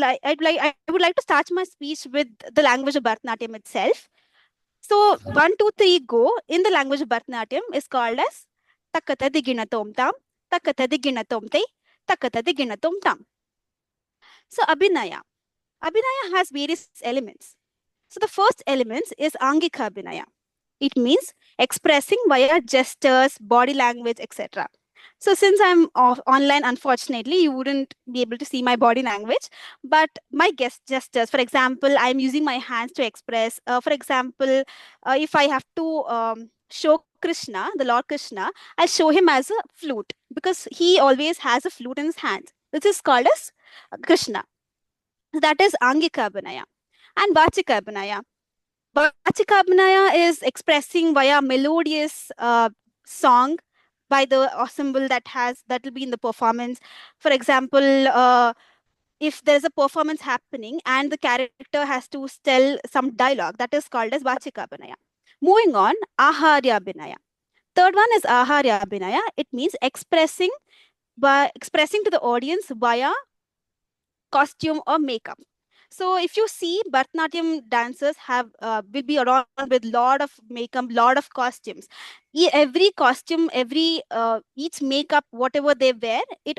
like to start my speech with the language of Bharatanatyam itself. So 1, 2, 3 go in the language of Bharatanatyam is called as Takata Diginatom Tam, Takata Diginatom Te, Takata Diginatom Tam. So Abhinaya. Abhinaya has various elements. So the first element is Angika Abhinaya. It means expressing via gestures, body language, etc. So since I'm online, unfortunately, you wouldn't be able to see my body language, but my gestures, for example, I'm using my hands to express. For example, if I have to show Krishna, the Lord Krishna, I show him as a flute because he always has a flute in his hand. This is called as Krishna. That is Angika Abhinaya. And Vachika Abhinaya. Vachika Abhinaya is expressing via melodious song by the ensemble that will be in the performance. For example, if there's a performance happening and the character has to tell some dialogue, that is called as Vachika Abhinaya. Moving on, Aharya Abhinaya. Third one is Aharya Abhinaya. It means expressing to the audience via costume or makeup. So if you see, Bharatanatyam dancers will be around with lot of makeup, lot of costumes. Every costume, each makeup, whatever they wear, it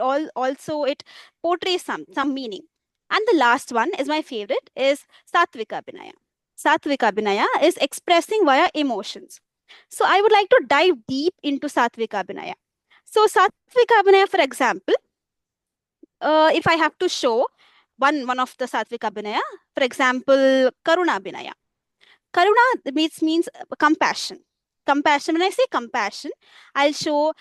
portrays some meaning. And the last one is my favorite, is Satvika Abhinaya. Satvika Abhinaya is expressing via emotions. So I would like to dive deep into Satvika Abhinaya. So Satvika Abhinaya, for example, if I have to show one of the Satvika Abhinaya, for example, Karuna Abhinaya. Karuna means compassion. Compassion. When I say compassion, I'll show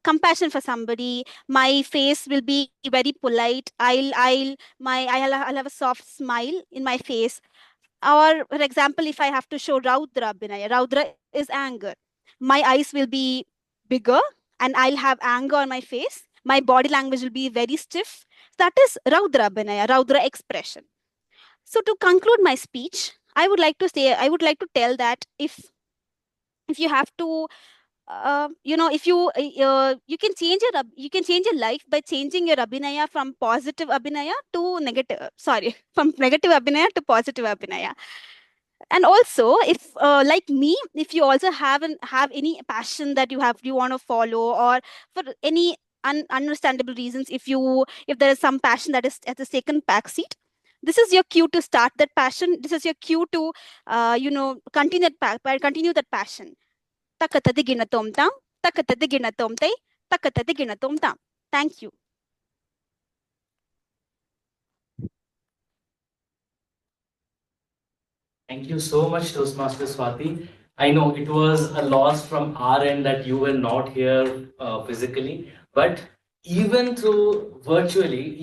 compassion for somebody. My face will be very polite. I'll have a soft smile in my face. Or for example, if I have to show Raudra Abhinaya, Raudra is anger. My eyes will be bigger and I'll have anger on my face. My body language will be very stiff. That is Raudra Abhinaya, Raudra expression. So to conclude my speech, I would like to tell that if you have to if you can change your life by changing your abhinaya from positive abhinaya to negative, from negative abhinaya to positive abhinaya. And also, if like me, if you also have any passion that you want to follow, or for any understandable reasons, if there is some passion that is at the second back seat, this is your cue to start that passion. This is your cue to continue that passion. Takatadi tam, takatadi tai, takatadi tam. Thank you. Thank you so much, Toastmaster Swathi. I know it was a loss from our end that you were not here physically, but even virtually,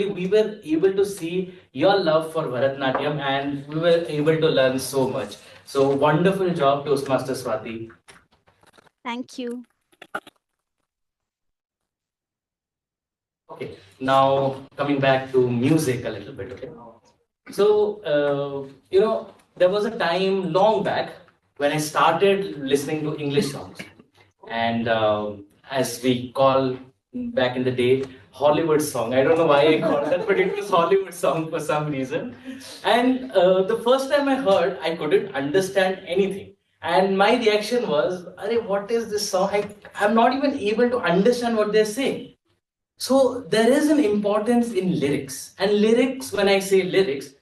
we were able to see your love for Bharatanatyam and we were able to learn so much. So wonderful job, Toastmaster Swathi. Thank you. Okay, now coming back to music a little bit, okay? So, there was a time long back when I started listening to English songs. And as we call back in the day, Hollywood song. I don't know why I called that, but it was Hollywood song for some reason. And the first time I heard, I couldn't understand anything. And my reaction was, what is this song? I'm not even able to understand what they're saying. So there is an importance in lyrics. And lyrics, when I say lyrics,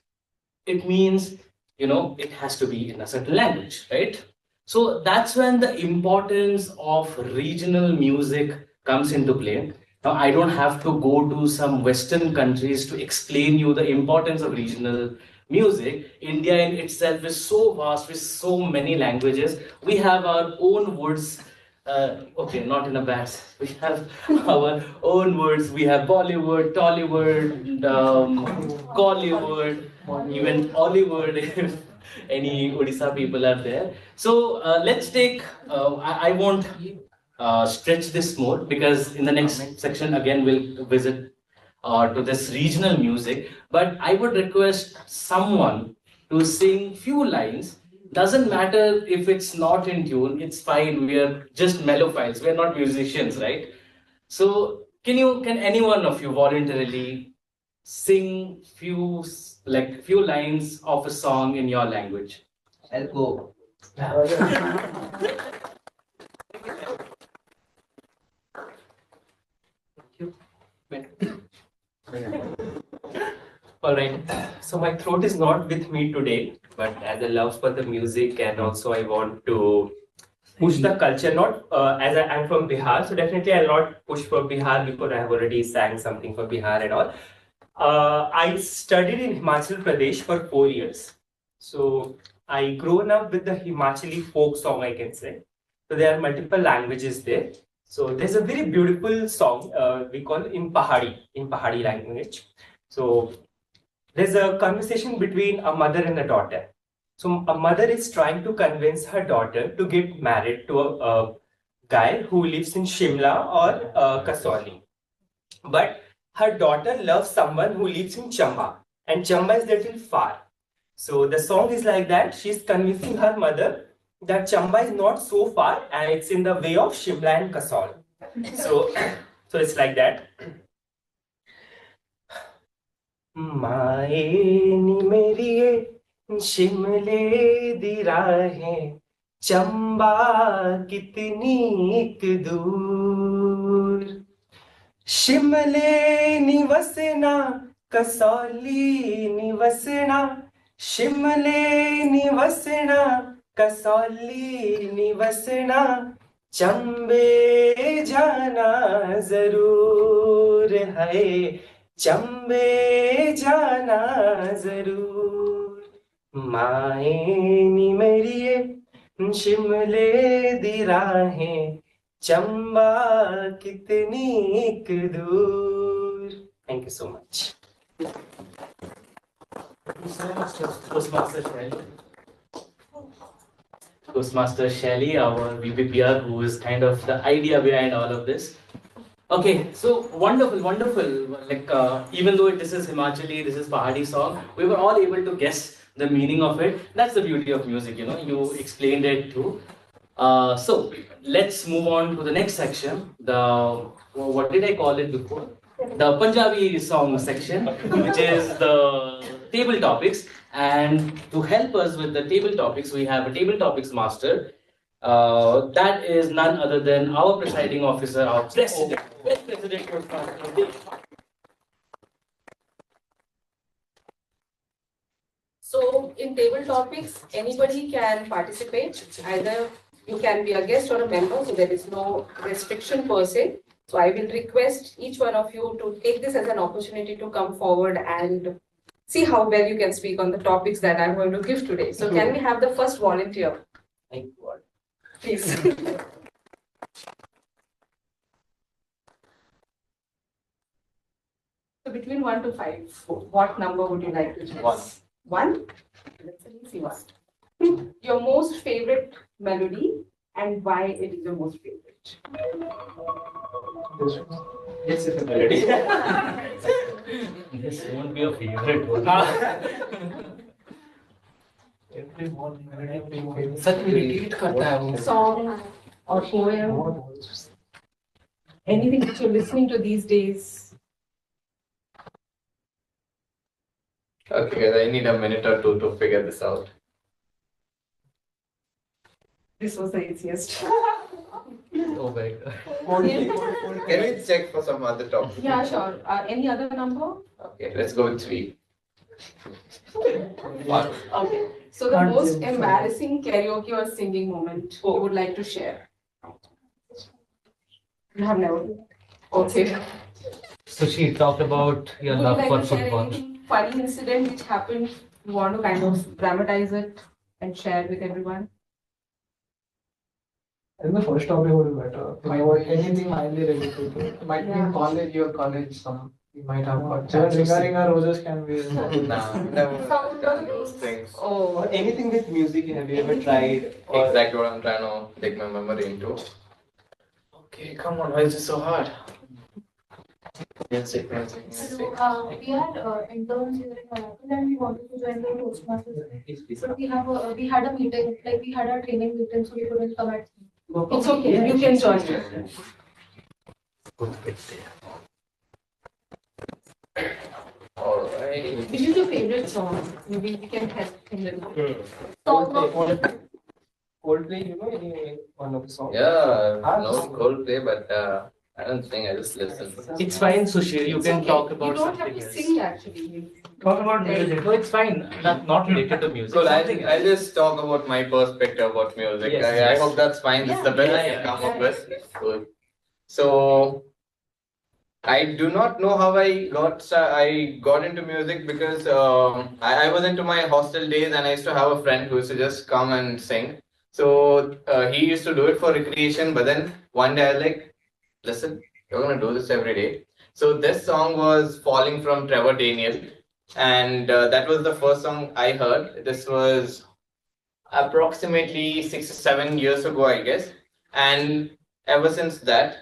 it means, it has to be in a certain language, right? So that's when the importance of regional music comes into play. Now, I don't have to go to some Western countries to explain you the importance of regional music. India in itself is so vast with so many languages. We have our own words. Okay, not in a bad sense. We have our own words. We have Bollywood, Tollywood, Collywood, even Hollywood, if any Odisha people are there. So let's take, I won't stretch this more because in the next section again we'll visit to this regional music. But I would request someone to sing few lines. Doesn't matter if it's not in tune, it's fine. We are just mellophiles. We're not musicians, right? So can any one of you voluntarily sing few lines of a song in your language? I'll go. All right. So my throat is not with me today, but as a love for the music, and also I want to push the culture. Not as I'm from Bihar, so definitely I'll not push for Bihar because I have already sang something for Bihar and all. I studied in Himachal Pradesh for 4 years, so I grown up with the Himachali folk song, I can say. So there are multiple languages there. So there's a very beautiful song we call in Pahadi language. So there's a conversation between a mother and a daughter. So a mother is trying to convince her daughter to get married to a guy who lives in Shimla or Kasauli. But her daughter loves someone who lives in Chamba, and Chamba is a little far. So the song is like that. She's convincing her mother that Chamba is not so far and it's in the way of Shimla and Kasaul. So, so it's like that. माए नी मेरी शिमले दी राहें चंबा कितनी एक दूर शिमले निवसना कसौली निवसना शिमले निवसना कसौली निवसना चंबे जाना जरूर है चंबे जाना जरूर माए नी मेरी शिमले दी राहें चंबा कितनी एक दूर. Thank you so much. Toastmaster Shailu, our VPPR, who is kind of the idea behind all of this. Okay, so wonderful, wonderful. Like even though this is Himachali, this is Pahadi song, we were all able to guess the meaning of it. That's the beauty of music, you know. You explained it too. So let's move on to the next section. What did I call it before? The Punjabi song section, which is the table topics. And to help us with the table topics, we have a table topics master. That is none other than our presiding officer, our president. So in table topics, anybody can participate. Either you can be a guest or a member, so there is no restriction per se. So I will request each one of you to take this as an opportunity to come forward and see how well you can speak on the topics that I'm going to give today. So can we have the first volunteer? Thank God. Please. So between 1 to 5, what number would you like to choose? 1? That's an easy one. Your most favorite melody and why it is your most favorite? This is a melody. This won't be a favorite one. Song or poem? Anything that you're listening to these days? Okay, guys, I need a minute or two to figure this out. This was the easiest. Oh my god. Can we check for some other topic? Yeah, sure. Any other number? Okay, let's go with 3. Okay. So the most embarrassing karaoke or singing moment you would like to share? You have never. Okay. So she talked about your Would you love like for to share football. anything funny incident which happened? You want to kind of dramatize it and share with everyone? I think the first topic would be better. Anything mildly related to it. Might be in college, your college, some you might have got chances. Regarding our roses can be. Nah, never those things. Oh. Or anything with music, have you ever tried? Or... Exactly what I'm trying to dig my memory into. Okay, come on, why is it so hard? Music. So we had interns here in Marathon and we wanted to join the Toastmasters. But we had a meeting, like we had our training meeting, so we couldn't come at. It's okay, you can join. Alright. Which is your favorite song? Maybe we can help him a little bit. Coldplay, you know any one of the songs? Yeah, I know Coldplay, but I don't think I just listen. It's fine, Sushil. You It's can okay. talk about You don't something have to else. sing actually. Talk about music. No, it's fine. Not related to music. Cool, Something I'll else. just talk about my perspective about music. Yes, I yes. hope that's fine. This is the best I can come up with. Cool. So I do not know how I got into music because I was into my hostel days and I used to have a friend who used to just come and sing. So he used to do it for recreation, but then one day I was like, listen, you're gonna do this every day. So this song was Falling from Trevor Daniel, and that was the first song I heard. This was approximately 6 or 7 years ago, I guess, and ever since that,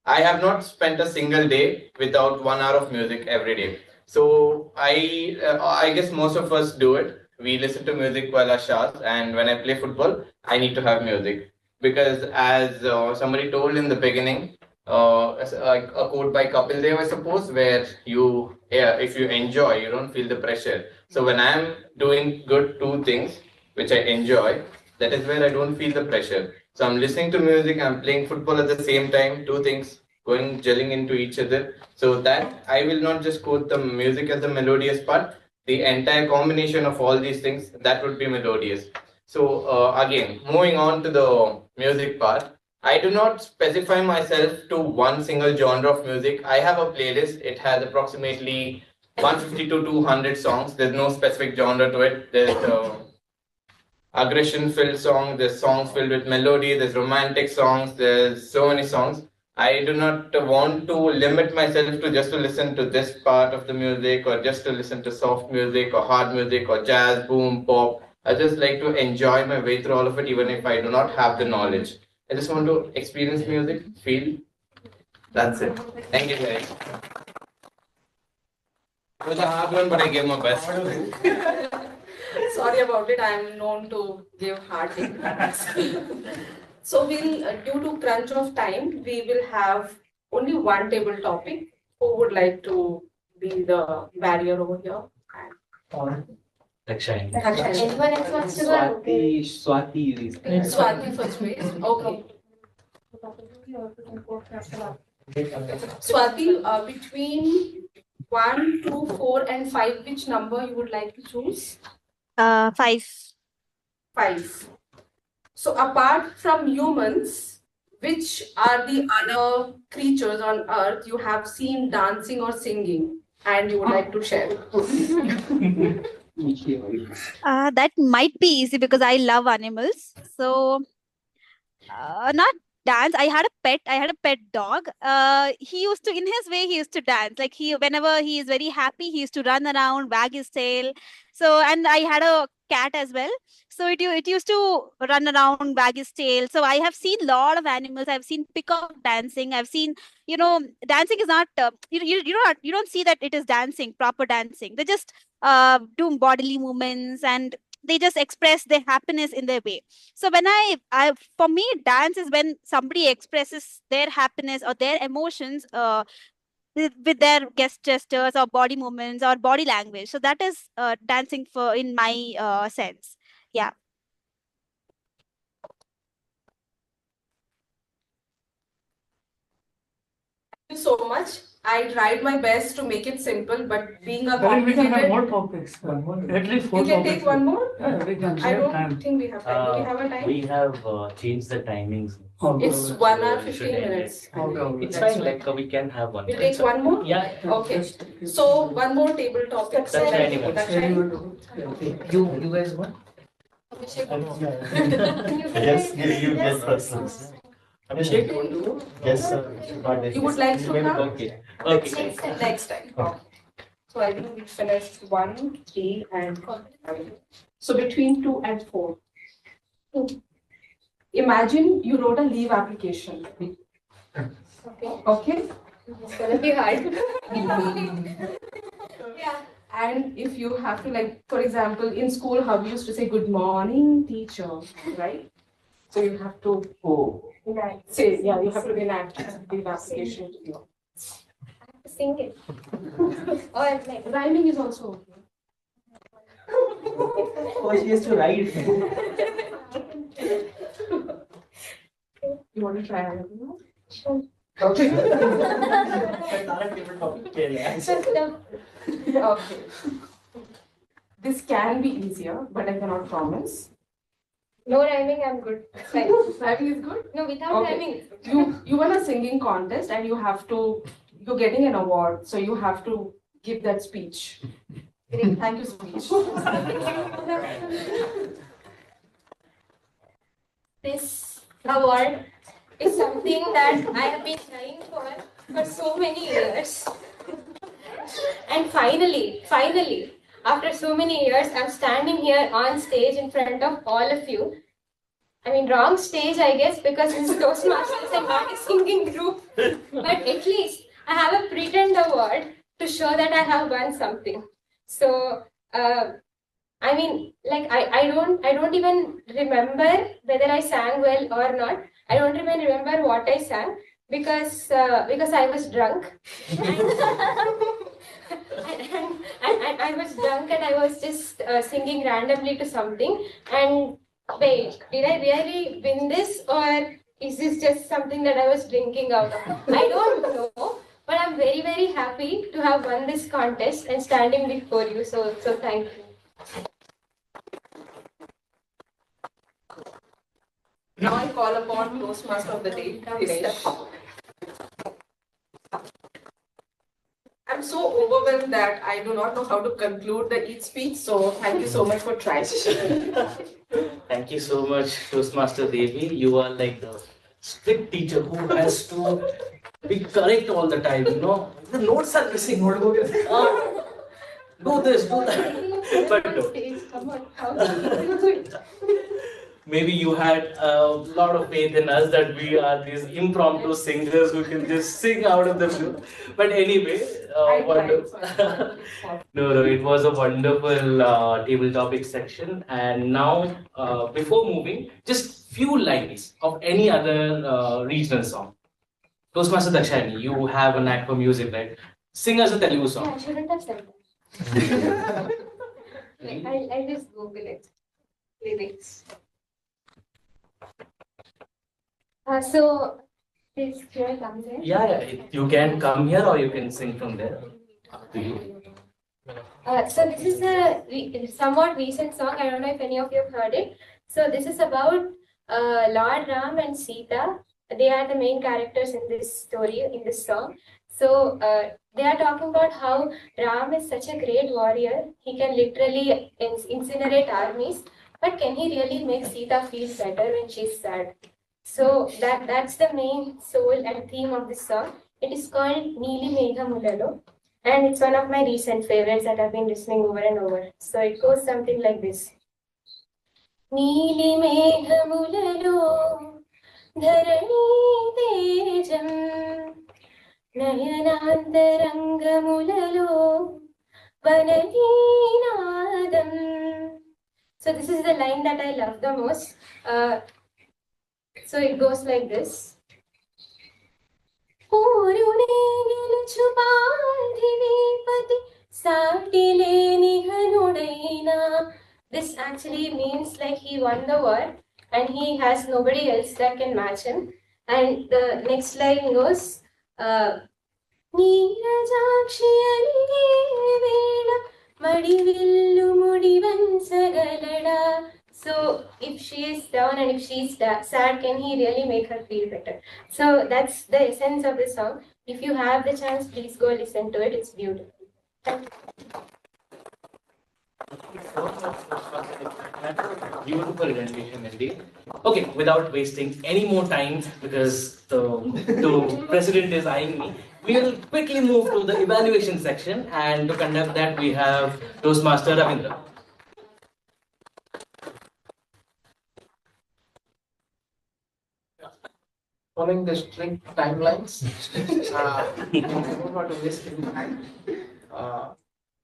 I have not spent a single day without 1 hour of music every day. So I guess most of us do it. We listen to music while our showers, and when I play football, I need to have music because, as somebody told in the beginning, a quote by Kapil Dev, I suppose, where if you enjoy, you don't feel the pressure. So when I'm doing good two things which I enjoy, that is where I don't feel the pressure. So I'm listening to music, I'm playing football at the same time, two things gelling into each other. So that I will not just quote the music as the melodious part, the entire combination of all these things, that would be melodious. So again, moving on to the music part, I do not specify myself to one single genre of music. I have a playlist, it has approximately 150 to 200 songs. There's no specific genre to it. There's aggression filled songs, there's songs filled with melody, there's romantic songs, there's so many songs. I do not want to limit myself to just to listen to this part of the music or just to listen to soft music or hard music or jazz, boom, pop. I just like to enjoy my way through all of it even if I do not have the knowledge. I just want to experience music, feel. That's it. Thank you guys. It was a hard one, but I gave my best. Sorry about it. I am known to give hard things. So we'll, due to crunch of time, we will have only one table topic. Who would like to be the barrier over here? Dakshayani. Anyone else wants to go? Swathi. Swathi first, please. Okay. Swathi, between 1, 2, 4, and 5, which number you would like to choose? 5. 5. So apart from humans, which are the other creatures on earth you have seen dancing or singing and you would like to share? That might be easy because I love animals. So, not dance. I had a pet dog. He used to, in his way, he used to dance. Like whenever he is very happy, he used to run around, wag his tail. So, and I had a cat as well. So it used to run around, wag his tail. So I have seen a lot of animals. I've seen peacock dancing. I've seen, dancing is not, you don't see that it is dancing, proper dancing. They just do bodily movements and they just express their happiness in their way. So when for me, dance is when somebody expresses their happiness or their emotions with their gestures or body movements or body language. So that is dancing in my sense. Yeah. Thank you so much. I tried my best to make it simple, but being a Well, we can have complicated... more topics. At least 4 You can topics. take one more? Yeah, we can I save don't time. think we have time. Do we have a time? We have changed the timings. It's 1 hour, We should 15 end it. minutes. It's fine, like we can have one. We'll take one more? Yeah. Okay. So one more table topic. You guys want? Yes, you get first. Abhishek, you want to go? Yes, sir. You would like to come? Okay. Next time. Okay. So I think we finished 1, 3, and 5. So between 2 and 4. Imagine you wrote a leave application. Okay? It's gonna be hard. Yeah. And if you have to, like, for example, in school, how we used to say good morning, teacher, right? So you have to say, yeah, you have to enact leave application. sing it. Or like Rhyming is also okay. Oh, she has to write. You want to try anything? Sure. Okay. Okay. This can be easier, but I cannot promise. No rhyming, I'm good. Fine. Rhyming is good? No, without Okay. rhyming. You won a singing contest and you're getting an award, so you have to give that speech. Great. Thank you, speech. This award is something that I have been trying for so many years. And finally, after so many years, I'm standing here on stage in front of all of you. I mean, wrong stage, I guess, because it's Toastmasters and not a singing group. But at least I have a pretend award to show that I have won something. So, I mean, like I don't even remember whether I sang well or not. I don't even remember what I sang because I was drunk. And I was drunk and I was just singing randomly to something. And wait, did I really win this or is this just something that I was drinking out of? I don't know, but I'm very, very happy to have won this contest and standing before you. So thank you. Now I call upon Toastmaster of the Day, Dinesh. I'm so overwhelmed that I do not know how to conclude each speech, so thank you so much for trying. Thank you so much, Toastmaster Devi. You are like the strict teacher who has to be correct all the time, you know. The notes are missing. Do this, do that. But no. Maybe you had a lot of faith in us that we are these impromptu singers who can just sing out of the blue. But anyway, wonderful. No, it was a wonderful table topic section. And now, before moving, just few lines of any other regional song. Toastmaster Dakshayani, you have a knack for music, right? Sing us a Telugu song. Yeah, I shouldn't have said that. I'll just Google it. Lyrics. So this here comes in. Yeah, you can come here or you can sing from there. Up to you. So this is a somewhat recent song. I don't know if any of you have heard it. So this is about Lord Ram and Sita. They are the main characters in this story, in this song. So they are talking about how Ram is such a great warrior. He can literally incinerate armies. But can he really make Sita feel better when she's sad? So that's the main soul and theme of this song. It is called Neeli Megha Mulalo. And it's one of my recent favorites that I've been listening over and over. So it goes something like this. Neeli Megha Mulalo Dharani Tejam Nayanantaranga Mulalo Vanadinadam. So this is the line that I love the most. So it goes like this. This actually means like he won the war and he has nobody else that can match him. And the next line goes, so if she is down and if she is sad, can he really make her feel better? So that's the essence of the song. If you have the chance, please go listen to it. It's beautiful. Thank you. Beautiful rendition indeed. Okay, without wasting any more time because the president is eyeing me, we will quickly move to the evaluation section, and to conduct that we have Toastmaster Ravindra. Following the strict timelines, I don't want to waste any time.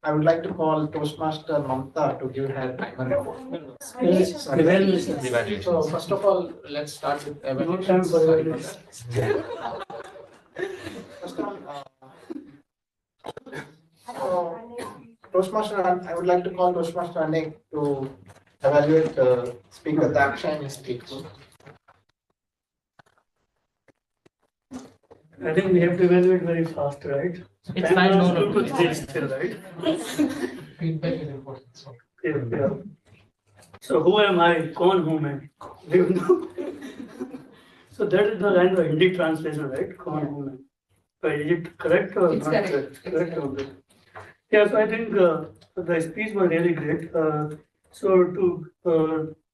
I would like to call Toastmaster Mamta to give her timer report. Evaluation. So first of all, let's start with evaluation. No time for evaluation. First of all, Toastmaster, I would like to call Toastmaster Anek to evaluate speaker Dakshayani's speech. I think we have to evaluate very fast, right? It's fine, no, no. 2 to 3 still, right? Feedback is important. Yeah. So who am I? Kaun hu main? Do you know? So that is the kind of Hindi translation, right? Kaun hu main? Is it correct or It's not correct. Correct. Okay. Yeah, so I think the speech was really great.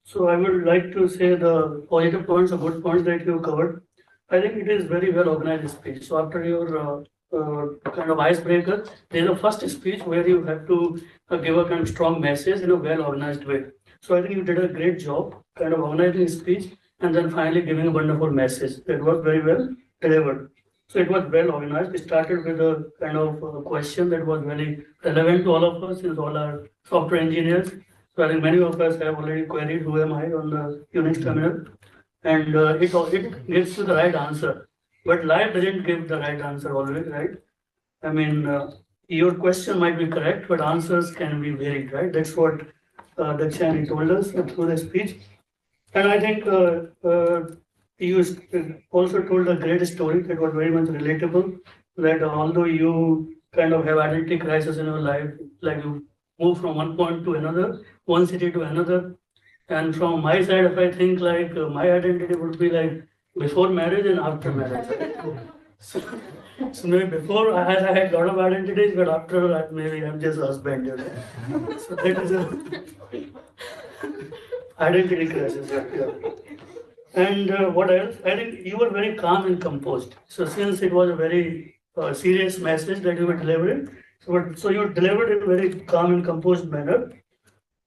So I would like to say the positive points or good points that you covered. I think it is very well organized speech. So after your kind of icebreaker, there's a first speech where you have to give a kind of strong message in a well organized way. So I think you did a great job kind of organizing speech and then finally giving a wonderful message. That was very well delivered. So it was well organized. It started with a kind of question that was very relevant to all of us, since all are software engineers. So I think many of us have already queried who am I on the Unix terminal, and it gives you the right answer. But live doesn't give the right answer always, right? I mean, your question might be correct, but answers can be varied, right? That's what Dakshayani told us through the speech. And I think you also told a great story that was very much relatable, that although you kind of have identity crisis in your life, like you move from one point to another, one city to another. And from my side, if I think like my identity would be like before marriage and after marriage. So maybe before I had a lot of identities, but after that maybe I'm just husband. You know? So that is a identity crisis. Yeah. And what else? I think you were very calm and composed. So since it was a very serious message that you were delivering, so you delivered in a very calm and composed manner.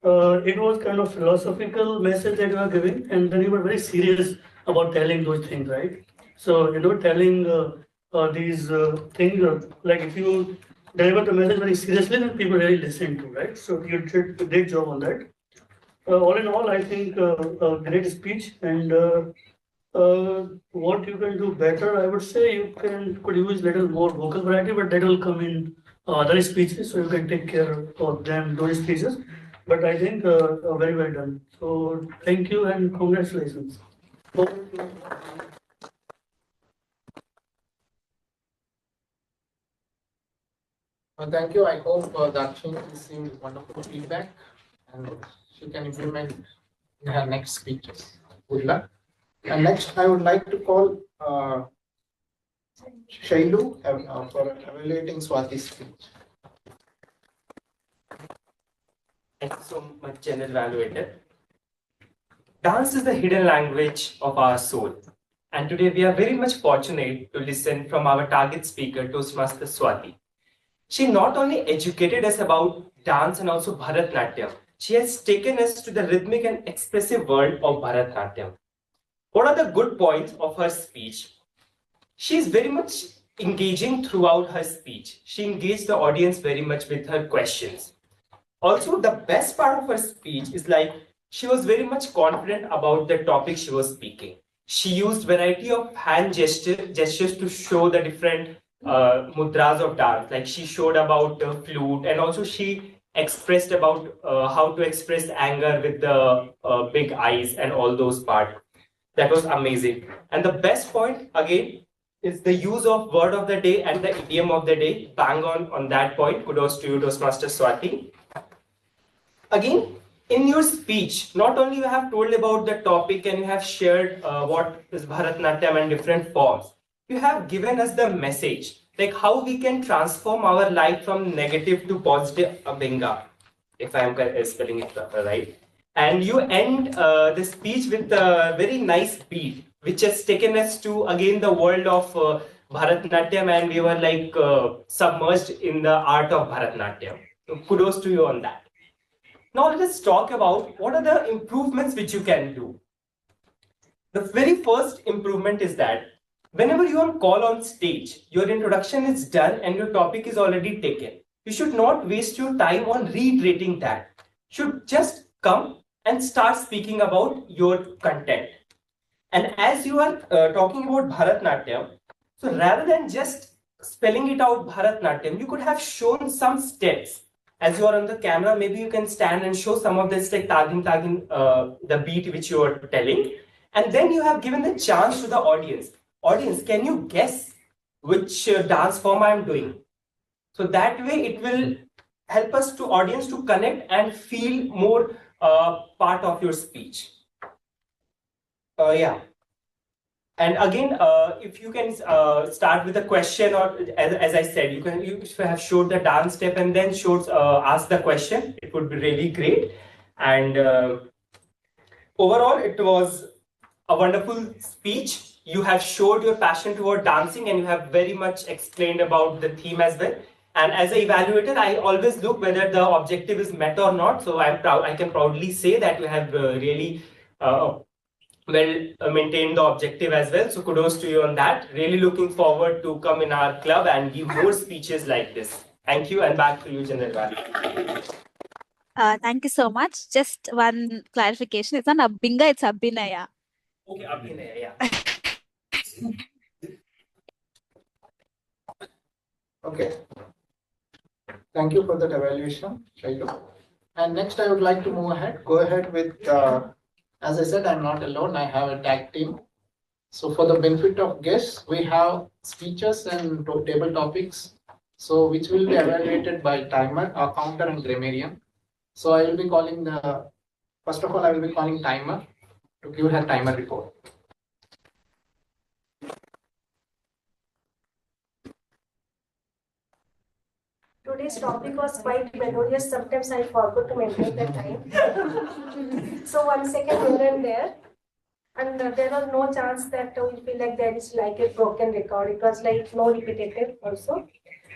It was kind of philosophical message that you were giving, and then you were very serious about telling those things, right? So telling these things, like if you deliver the message very seriously, then people really listen to, right? So you did a great job on that. All in all, I think a great speech, and what you can do better, I would say you could use little more vocal variety, but that will come in other speeches, so you can take care of them, those speeches. But I think very well done. So thank you and congratulations. Thank you. I hope Dakshayani received wonderful feedback and she can implement in her next speeches. Good luck. And next, I would like to call Shailu for evaluating Swathi's speech. Thank you so much, General Evaluator. Dance is the hidden language of our soul. And today we are very much fortunate to listen from our target speaker, Toastmaster Swathi. She not only educated us about dance and also Bharatnatyam, she has taken us to the rhythmic and expressive world of Bharatnatyam. What are the good points of her speech? She is very much engaging throughout her speech. She engaged the audience very much with her questions. Also, the best part of her speech is like she was very much confident about the topic she was speaking. She used variety of hand gestures to show the different mudras of dance. Like she showed about the flute, and also she expressed about how to express anger with the big eyes and all those parts. That was amazing. And the best point again is the use of word of the day and the idiom of the day. Bang on that point. Kudos to you, Toastmaster Swathi. Again, in your speech, not only you have told about the topic and you have shared what is Bharatnatyam and different forms, you have given us the message, like how we can transform our life from negative to positive abhinga, if I am spelling it right. And you end the speech with a very nice beat, which has taken us to again the world of Bharatnatyam, and we were like submerged in the art of Bharatnatyam. So kudos to you on that. Now let us talk about what are the improvements which you can do. The very first improvement is that whenever you are on call on stage, your introduction is done and your topic is already taken. You should not waste your time on reiterating that. You should just come and start speaking about your content. And as you are talking about Bharatnatyam, so rather than just spelling it out Bharatnatyam, you could have shown some steps as you are on the camera, maybe you can stand and show some of this like tagging the beat which you are telling. And then you have given the chance to the audience. Audience, can you guess which dance form I am doing? So that way it will help us to audience to connect and feel more part of your speech. Yeah. And again, if you can start with a question, or as I said, you have showed the dance step and then ask the question. It would be really great. And overall, it was a wonderful speech. You have showed your passion toward dancing, and you have very much explained about the theme as well. And as an evaluator, I always look whether the objective is met or not. So I'm proud. I can proudly say that you have really maintain the objective as well. So kudos to you on that. Really looking forward to come in our club and give more speeches like this. Thank you, and back to you, General Valley. Thank you so much. Just one clarification. It's not Abhinga, it's Abhinaya. Okay, Abhinaya, yeah. Okay. Thank you for that evaluation, Shailu. And next I would like to move ahead. Go ahead with as I said, I'm not alone. I have a tag team. So for the benefit of guests, we have speeches and table topics. So which will be evaluated by timer, a counter, and grammarian. So I will be calling first of all, I will be calling timer to give her timer report. Today's topic was quite melodious. Sometimes I forgot to maintain the time. So 1 second here and there. And there was no chance that we feel like there is like a broken record. It was like no repetitive also.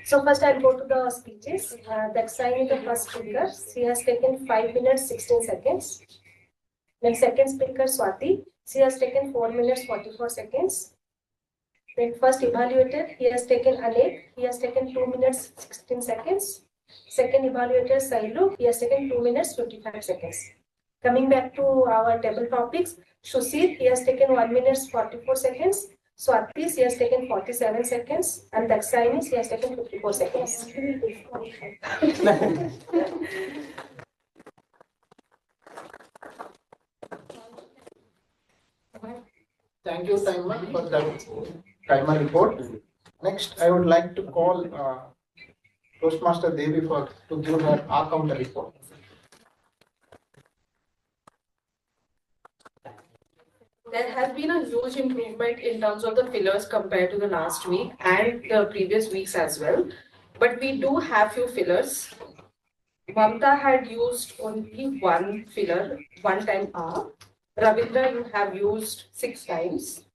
So first I'll go to the speeches. Dakshayani, the first speaker. She has taken 5 minutes 16 seconds. Then second speaker Swathi. She has taken 4 minutes 44 seconds. Then first evaluator, he has taken Anek. He has taken 2 minutes 16 seconds. Second evaluator Shailu. He has taken 2 minutes 55 seconds. Coming back to our table topics, Shushir, he has taken 1 minute 44 seconds. Swathi, he has taken 47 seconds. And Dakshayani, he has taken 54 seconds. Thank you, timer, for that timer report. Next, I would like to call Toastmaster Devi to give her counter report. There has been a huge improvement in terms of the fillers compared to the last week and the previous weeks as well. But we do have few fillers. Mamta had used only one filler, one time R. Ravindra, you have used 6 times.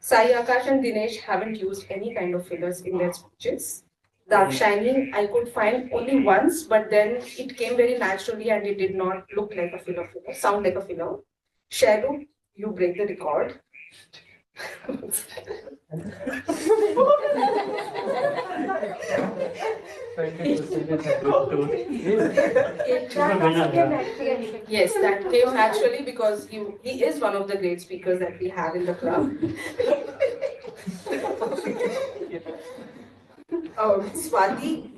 Saiakash and Dinesh haven't used any kind of fillers in their speeches. Dakshayani, I could find only once, but then it came very naturally and it did not look like a filler, sound like a filler. Shailu, you break the record. Yes, that came naturally because he is one of the great speakers that we have in the club. Swathi,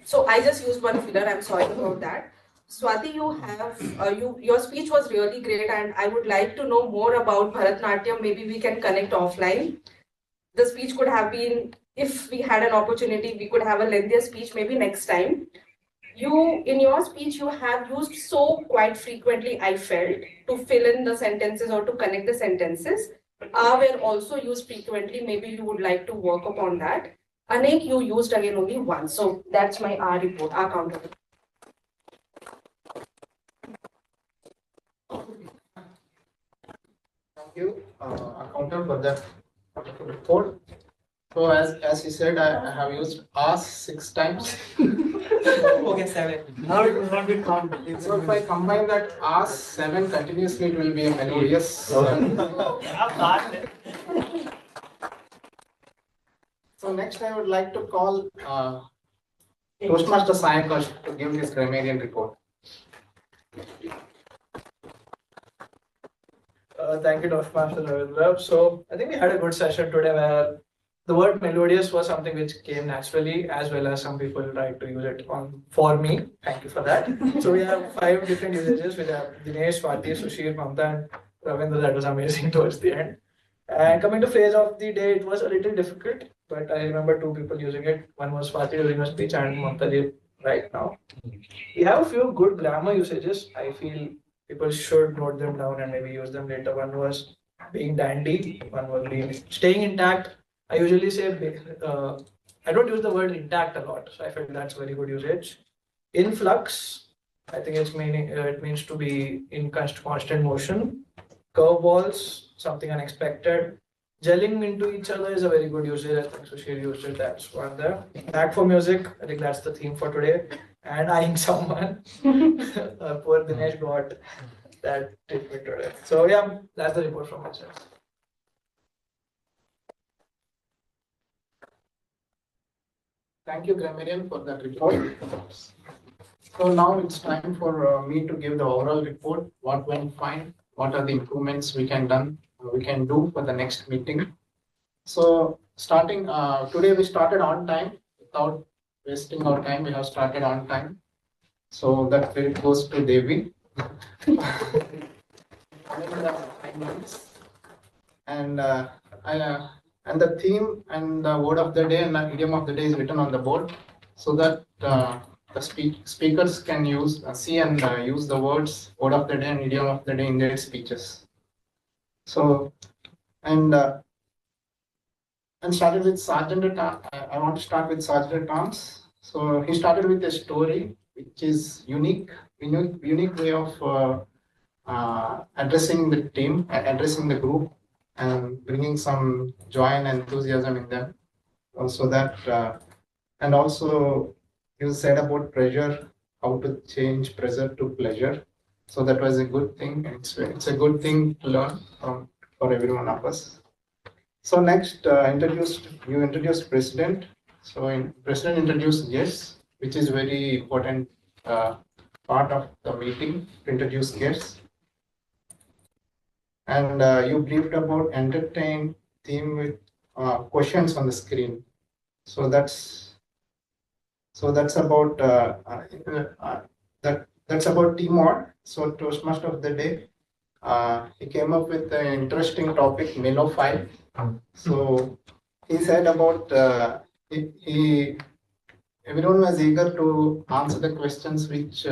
so I just used one filler, I'm sorry about that. Swathi, your speech was really great and I would like to know more about Bharatnatyam. Maybe we can connect offline. The speech could have been, if we had an opportunity, we could have a lengthier speech maybe next time. In your speech, you have used so quite frequently, I felt, to fill in the sentences or to connect the sentences. Were also used frequently. Maybe you would like to work upon that. Anek, you used again only once. So that's my R report, R counter. Thank you, accountant, for that report. So as he said, I have used ask 6 times. Okay, 7. Now it will not be counted. So if I combine that ask 7 continuously, it will be a melodious. So next I would like to call Toastmaster Saiakash to give his grammarian report. Thank you, Toastmaster Ravindra. So I think we had a good session today where the word melodious was something which came naturally, as well as some people tried to use it on for me. Thank you for that. So we have 5 different usages. We have Dinesh, Swathi, Sushir, Mamta, and Ravindra. That was amazing towards the end. And coming to phrase of the day, it was a little difficult, but I remember 2 people using it. One was Swathi during a speech and Mamta did right now. We have a few good grammar usages. I feel people should note them down and maybe use them later. One was being dandy, one was being staying intact. I usually say, I don't use the word intact a lot, so I felt that's very good usage. In flux, I think it's meaning it means to be in constant motion. Curveballs, something unexpected. Gelling into each other is a very good usage. I think Sushil used it. That's one there. Back for music. I think that's the theme for today. And eyeing someone. Poor Dinesh got that treatment today. So yeah, that's the report from myself. Thank you, Grammarian, for that report. So now it's time for me to give the overall report. What went fine? What are the improvements we can do for the next meeting? So starting today, we started on time without wasting our time. We have started on time. So that credit goes to Devi. And the theme and the word of the day and the idiom of the day is written on the board, so that the speakers can see and use the words word of the day and idiom of the day in their speeches. So and started with Sergeant. I want to start with Sergeant Arms. So he started with a story which is unique way of addressing the team, addressing the group, and bringing some joy and enthusiasm in them. Also and also you said about pressure, how to change pressure to pleasure. So that was a good thing. It's a good thing to learn for every one of us. So next, you introduced President. So President introduced guests, which is very important part of the meeting, to introduce guests. And you briefed about entertain theme with questions on the screen. So that's about that's about TMOD. So Toastmaster of the day. He came up with an interesting topic, Melo file. So he said about everyone was eager to answer the questions which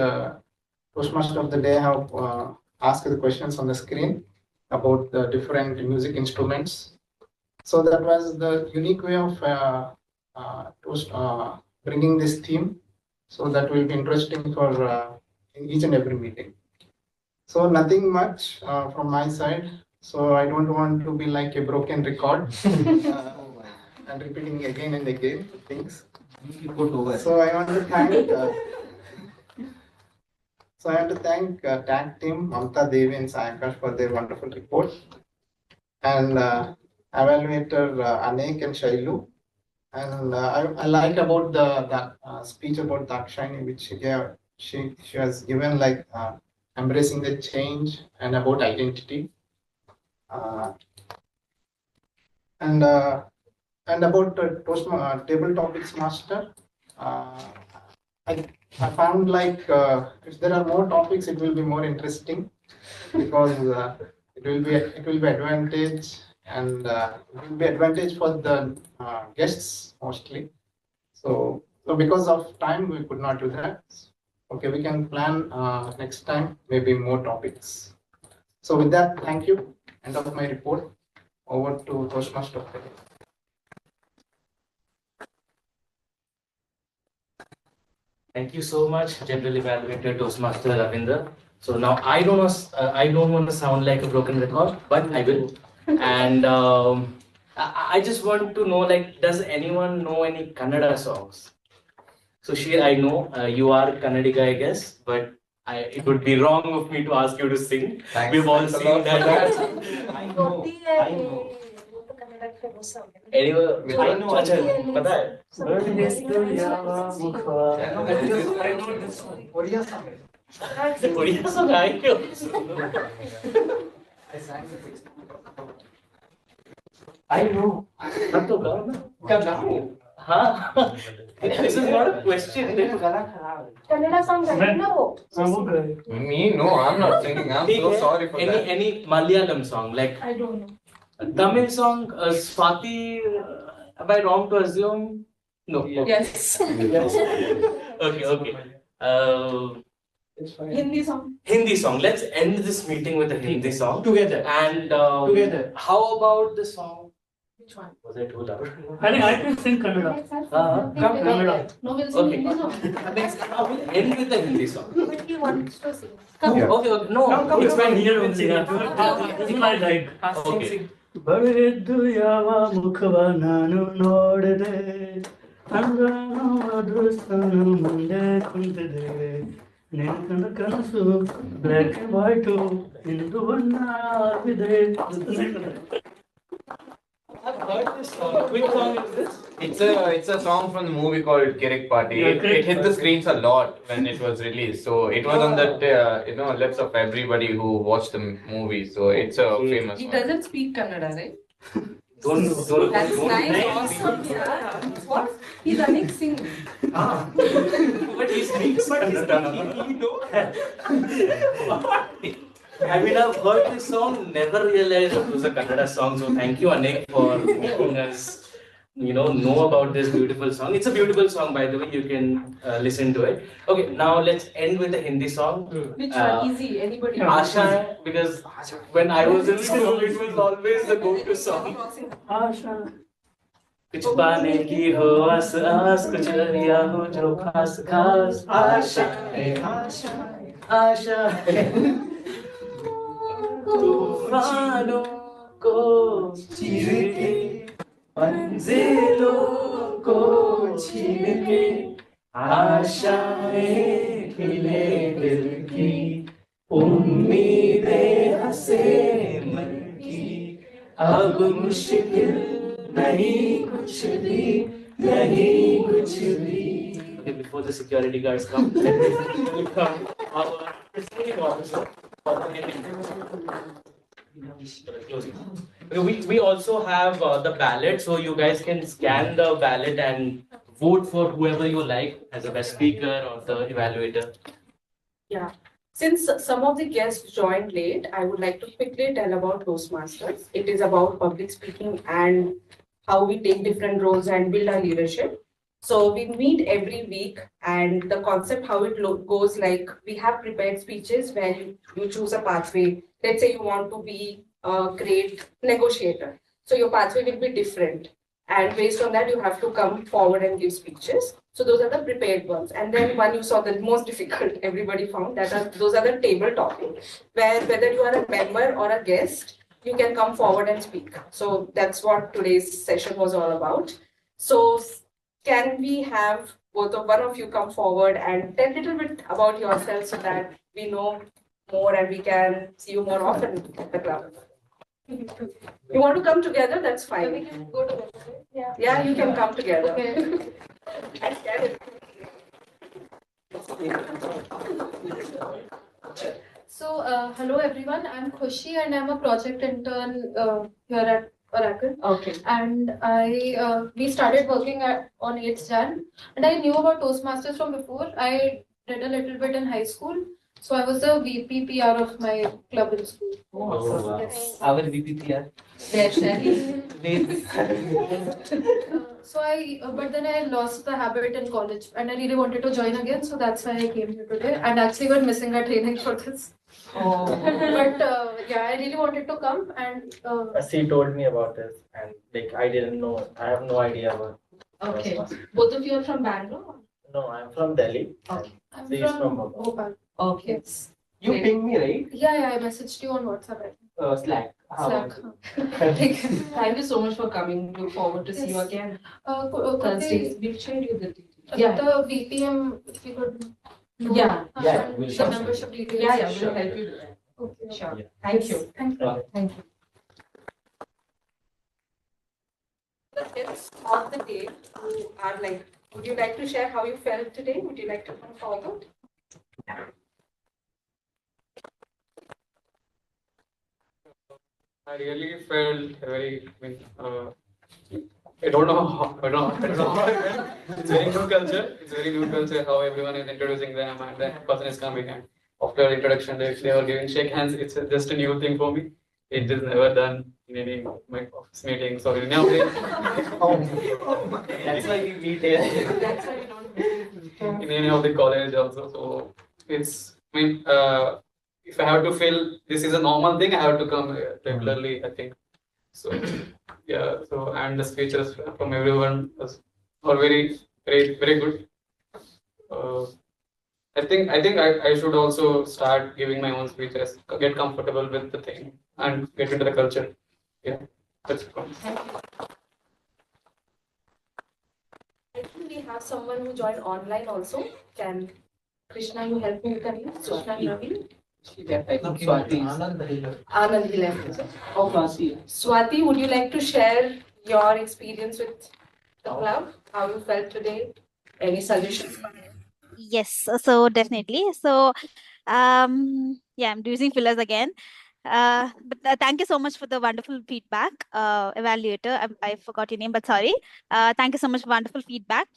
Toastmaster of the day have asked the questions on the screen about the different music instruments. So that was the unique way of bringing this theme. So that will be interesting for in each and every meeting. So nothing much from my side. So I don't want to be like a broken record and repeating again and again things. So I want to thank. So I want to thank tag team Mamta, Devi, and Saiakash for their wonderful report, and evaluator Anek and Shailu. And I like about the speech about Dakshayani, which she has given, like embracing the change and about identity, and about Tabletopics master. I found like if there are more topics, it will be more interesting, because it will be advantage, and it will be advantage for the guests mostly. So because of time, we could not do that. Okay, we can plan next time, maybe more topics. So with that, thank you. End of my report. Over to Toastmaster. Thank you so much, General Evaluator Toastmaster Ravindra. So now I don't want to sound like a broken record, but I will. And I just want to know, like, does anyone know any Kannada songs? So Shir, I know you are Kannadiga, I guess, but it would be wrong of me to ask you to sing. Thanks. We've all seen that. I know. Anyway, I know. अच्छा, पता है? Korea song I know. I know. Huh? This is not a question. Kannada song gaye na wo. Me? No, I'm not singing. I'm so sorry for that. Any Malayalam song, like I don't know. Tamil song, Swathi, am I wrong to assume? No. Okay. Yes. Yes. Okay. Hindi song. Hindi song. Let's end this meeting with a Hindi song. Together. And Together. how about the song? Which one? Was I too loud? I think I can sing Kannada. Come Kannada. No, we'll sing Okay. Hindi song. We'll end with the Hindi song. But he wants to sing. Okay. No. Come, it's fine here only. This is my right. Okay. ಬರೆದು ಯಾವ ಮುಖವ ನಾನು ನೋಡದೆ ಅಂದ್ರನು ಅದೃಷ್ಟನು ಮುಂದೆ ಕುಂತಿದೆ ನಿನ್ನ ಕನಸು black and white ಇಂದು ಬಣ್ಣ ಆಗಿದೆ. I've heard this song. Which song is this? It's a song from the movie called Kirik Party. It hit the screens a lot when it was released. So it was on the lips of everybody who watched the movie. So it's a famous He one. doesn't speak Kannada, right? Don't. That's nice. Awesome. Yeah. What? He's Anek singing. But he speaks Kannada. I mean, I've heard this song, never realized it was a Kannada song. So thank you, Anek, for making us, know about this beautiful song. It's a beautiful song, by the way. You can listen to it. Okay, now let's end with the Hindi song. Which one? Easy. Anybody? Asha, because when I was in school, it was always the go-to song. Asha. कुछ पाने की हो आस आस, कुछ रिया हो जो खास खास. आशा है, आशा है. तूफानों को चीर के, मंजिलों को छीन के, आशाएं खिले दिल की, उम्मीदें हंसे मन की, अब मुश्किल नहीं कुछ भी, नहीं कुछ भी. Okay, before the security guards come, let me welcome our presiding officer. We also have the ballot, so you guys can scan the ballot and vote for whoever you like as a best speaker or the evaluator. Yeah. Since some of the guests joined late, I would like to quickly tell about Toastmasters. It is about public speaking and how we take different roles and build our leadership. So we meet every week, and the concept how it goes, like we have prepared speeches where you choose a pathway. Let's say you want to be a great negotiator. So your pathway will be different. And based on that, you have to come forward and give speeches. So those are the prepared ones. And then one you saw the most difficult, everybody found those are the table topics, where whether you are a member or a guest, you can come forward and speak. So that's what today's session was all about. So can we have one of you come forward and tell a little bit about yourself so that we know more and we can see you more often at the club? You want to come together? That's fine. We can go together. Yeah, you can come together. Okay. So, hello everyone. I'm Khushi and I'm a project intern here at Oracle. Okay. And we started working on 8th Jan. And I knew about Toastmasters from before. I did a little bit in high school. So I was the VP PR of my club in school. Oh, wow. Yes. Our VP PR. So but then I lost the habit in college and I really wanted to join again. So that's why I came here today. And actually we're missing our training for this. Oh. But yeah, I really wanted to come and. She told me about this and I didn't know. I have no idea about. Okay. Both of you are from Bangalore? No, I'm from Delhi. Okay. I'm She is from Bhopal. Okay. You pinged me, right? Yeah, I messaged you on WhatsApp. Slack. Slack. Thank you so much for coming. Look forward to see you again. Thursdays. We'll share you the details. Yeah. The VPM, if you could. Yeah. We'll The share. membership details. Yeah, we'll Sure. help you do that. Okay. Sure. Yeah. Thank you. Thank you. Thank you. The tips of the day are like, would you like to share how you felt today? Would you like to come forward? I really felt very, I don't know how, I don't know how it went. It's very new culture. It's very new culture how everyone is introducing them and then person is coming and after introduction they were giving shake hands. It's just a new thing for me. It is never done in any of my office meetings or in any of the. That's why we meet here. That's why we don't. In any of the college also. So it's, if I have to feel this is a normal thing, I have to come regularly, I think. So yeah, so and the speeches from everyone are very, very, very good. I think I should also start giving my own speeches, get comfortable with the thing and get into the culture. Yeah, that's it. I think we have someone who joined online also. Can Krishna, you help me with the name? Krishna Ravi? Swathi. Anand, he left. Okay. Swathi, would you like to share your experience with the club? How you felt today? Any suggestions? Yes, so definitely. So, yeah, I'm using fillers again. But thank you so much for the wonderful feedback, evaluator. I forgot your name, but sorry. Thank you so much for wonderful feedback.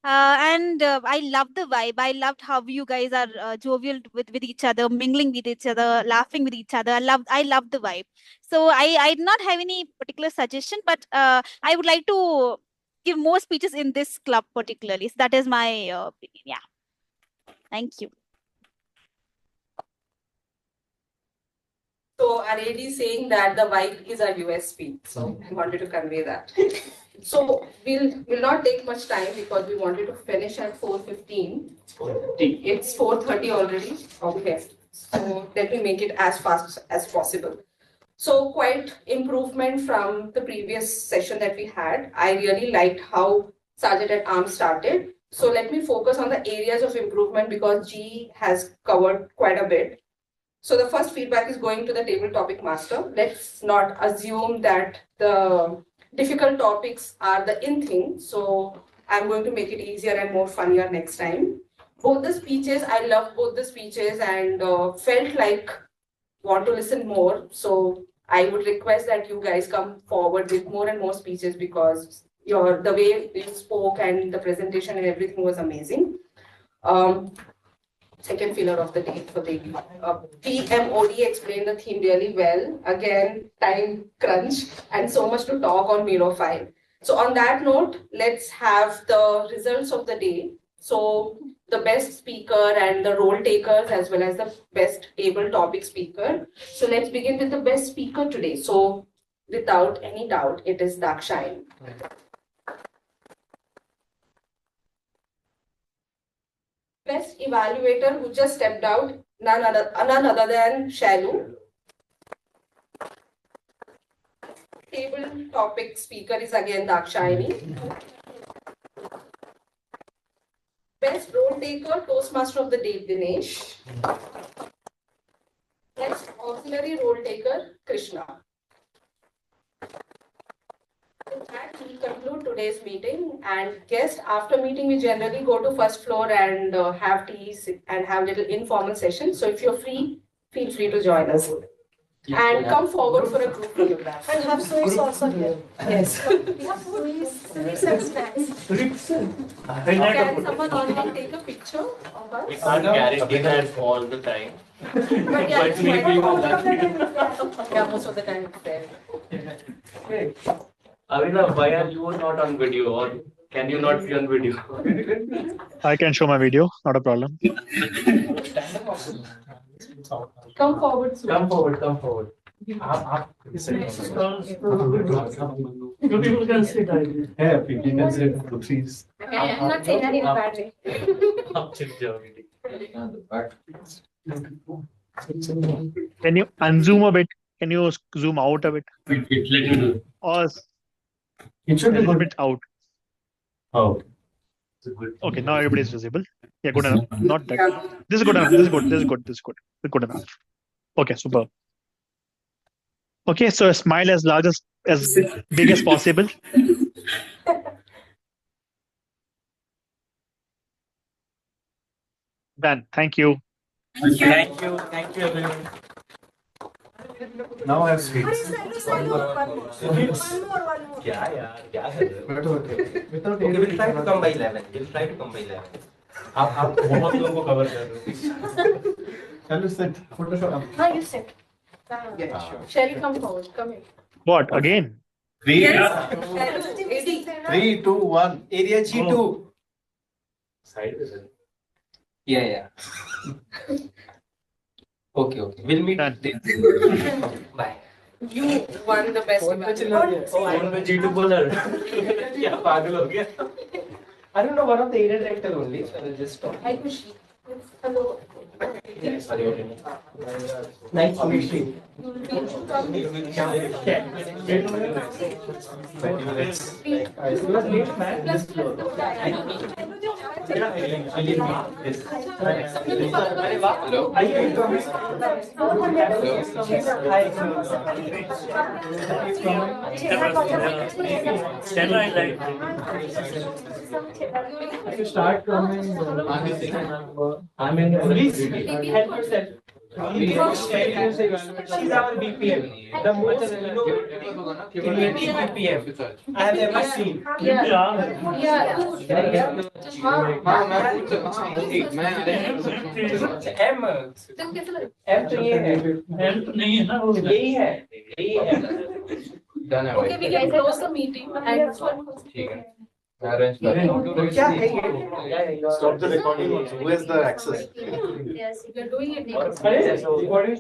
And I love the vibe. I loved how you guys are jovial with each other, mingling with each other, laughing with each other. I love the vibe. So I do not have any particular suggestion, but I would like to give more speeches in this club particularly. So that is my opinion. Yeah. Thank you. So our AD is saying that the vibe is our USP. So I wanted to convey that. So we'll not take much time because we wanted to finish at 4:15. It's 4:30 already. Okay. So let me make it as fast as possible. So quite improvement from the previous session that we had. I really liked how Sergeant at Arms started. So let me focus on the areas of improvement because G has covered quite a bit. So the first feedback is going to the table topic master. Let's not assume that the difficult topics are the in thing. So I'm going to make it easier and more funnier next time. Both the speeches, I love both the speeches and felt like want to listen more. So I would request that you guys come forward with more and more speeches because the way you spoke and the presentation and everything was amazing. Second filler of the day for the TMOD explained the theme really well. Again, time crunch and so much to talk on Miro file. So on that note, let's have the results of the day. So the best speaker and the role takers as well as the best table topic speaker. So let's begin with the best speaker today. So without any doubt, it is Dakshayani. Best evaluator who just stepped out, none other than Shailu. Table topic speaker is again Dakshayani. Best role taker, Toastmaster of the day, Dinesh. Best auxiliary role taker, Krishna. With that, we conclude today's meeting. And guest, after meeting, we generally go to first floor and have teas and have little informal sessions. So if you're free, feel free to join us. And come forward for a group photograph. And have sweets also here. Yes. We have sweets and snacks. Can someone online take a picture of us? We can't guarantee that all the time. But yeah, But maybe yeah, most of the time it's there. Hey, Avina, why are you not on video, or can you not be on video? I can show my video, not a problem. Come forward, Sue. Come forward. You people can sit, I guess. Yeah, people can sit, please. Okay, I'm not saying that in a bad way. Can you unzoom a bit? Can you zoom out a bit? Let me do. Or It should a be little good. bit out? Oh. Okay, now everybody is visible. Yeah, good enough. Not that. This is good enough. This is good. This is good. This is good. This is good enough. Okay, super. Okay, so a smile as large as big as possible. Done. Thank you. Thank you everyone. Now I have sweets. One more. Yeah. Okay, we'll try to come by 11. We'll try to come by 11. आप बहुत लोगों को cover कर रहे हो. Shailu sit. Photoshop. You sit. Yeah, sure. Shailu, come forward. Come here. What again? 3, Shailu, 3, 2, 1. Area G2. Side is it? Yeah. Okay. We'll meet. Bye. You won the best event. I'm the G2 bowler. Yeah, pagal ho gaya. I don't know one of the area director only. So I'll just talk. Hi, Kushi. Hello. Yes, sorry. Nice to meet you. Start coming. I'm in. Please help yourself. She's our BPM. The most creative BPM I have ever seen. M तो ये है. M तो नहीं है ना वो. यही है. Okay, we can close the meeting and ठीक है. Arrange क्या है ये? Stop the recording also. Who has the access? yes, we are doing it. Recording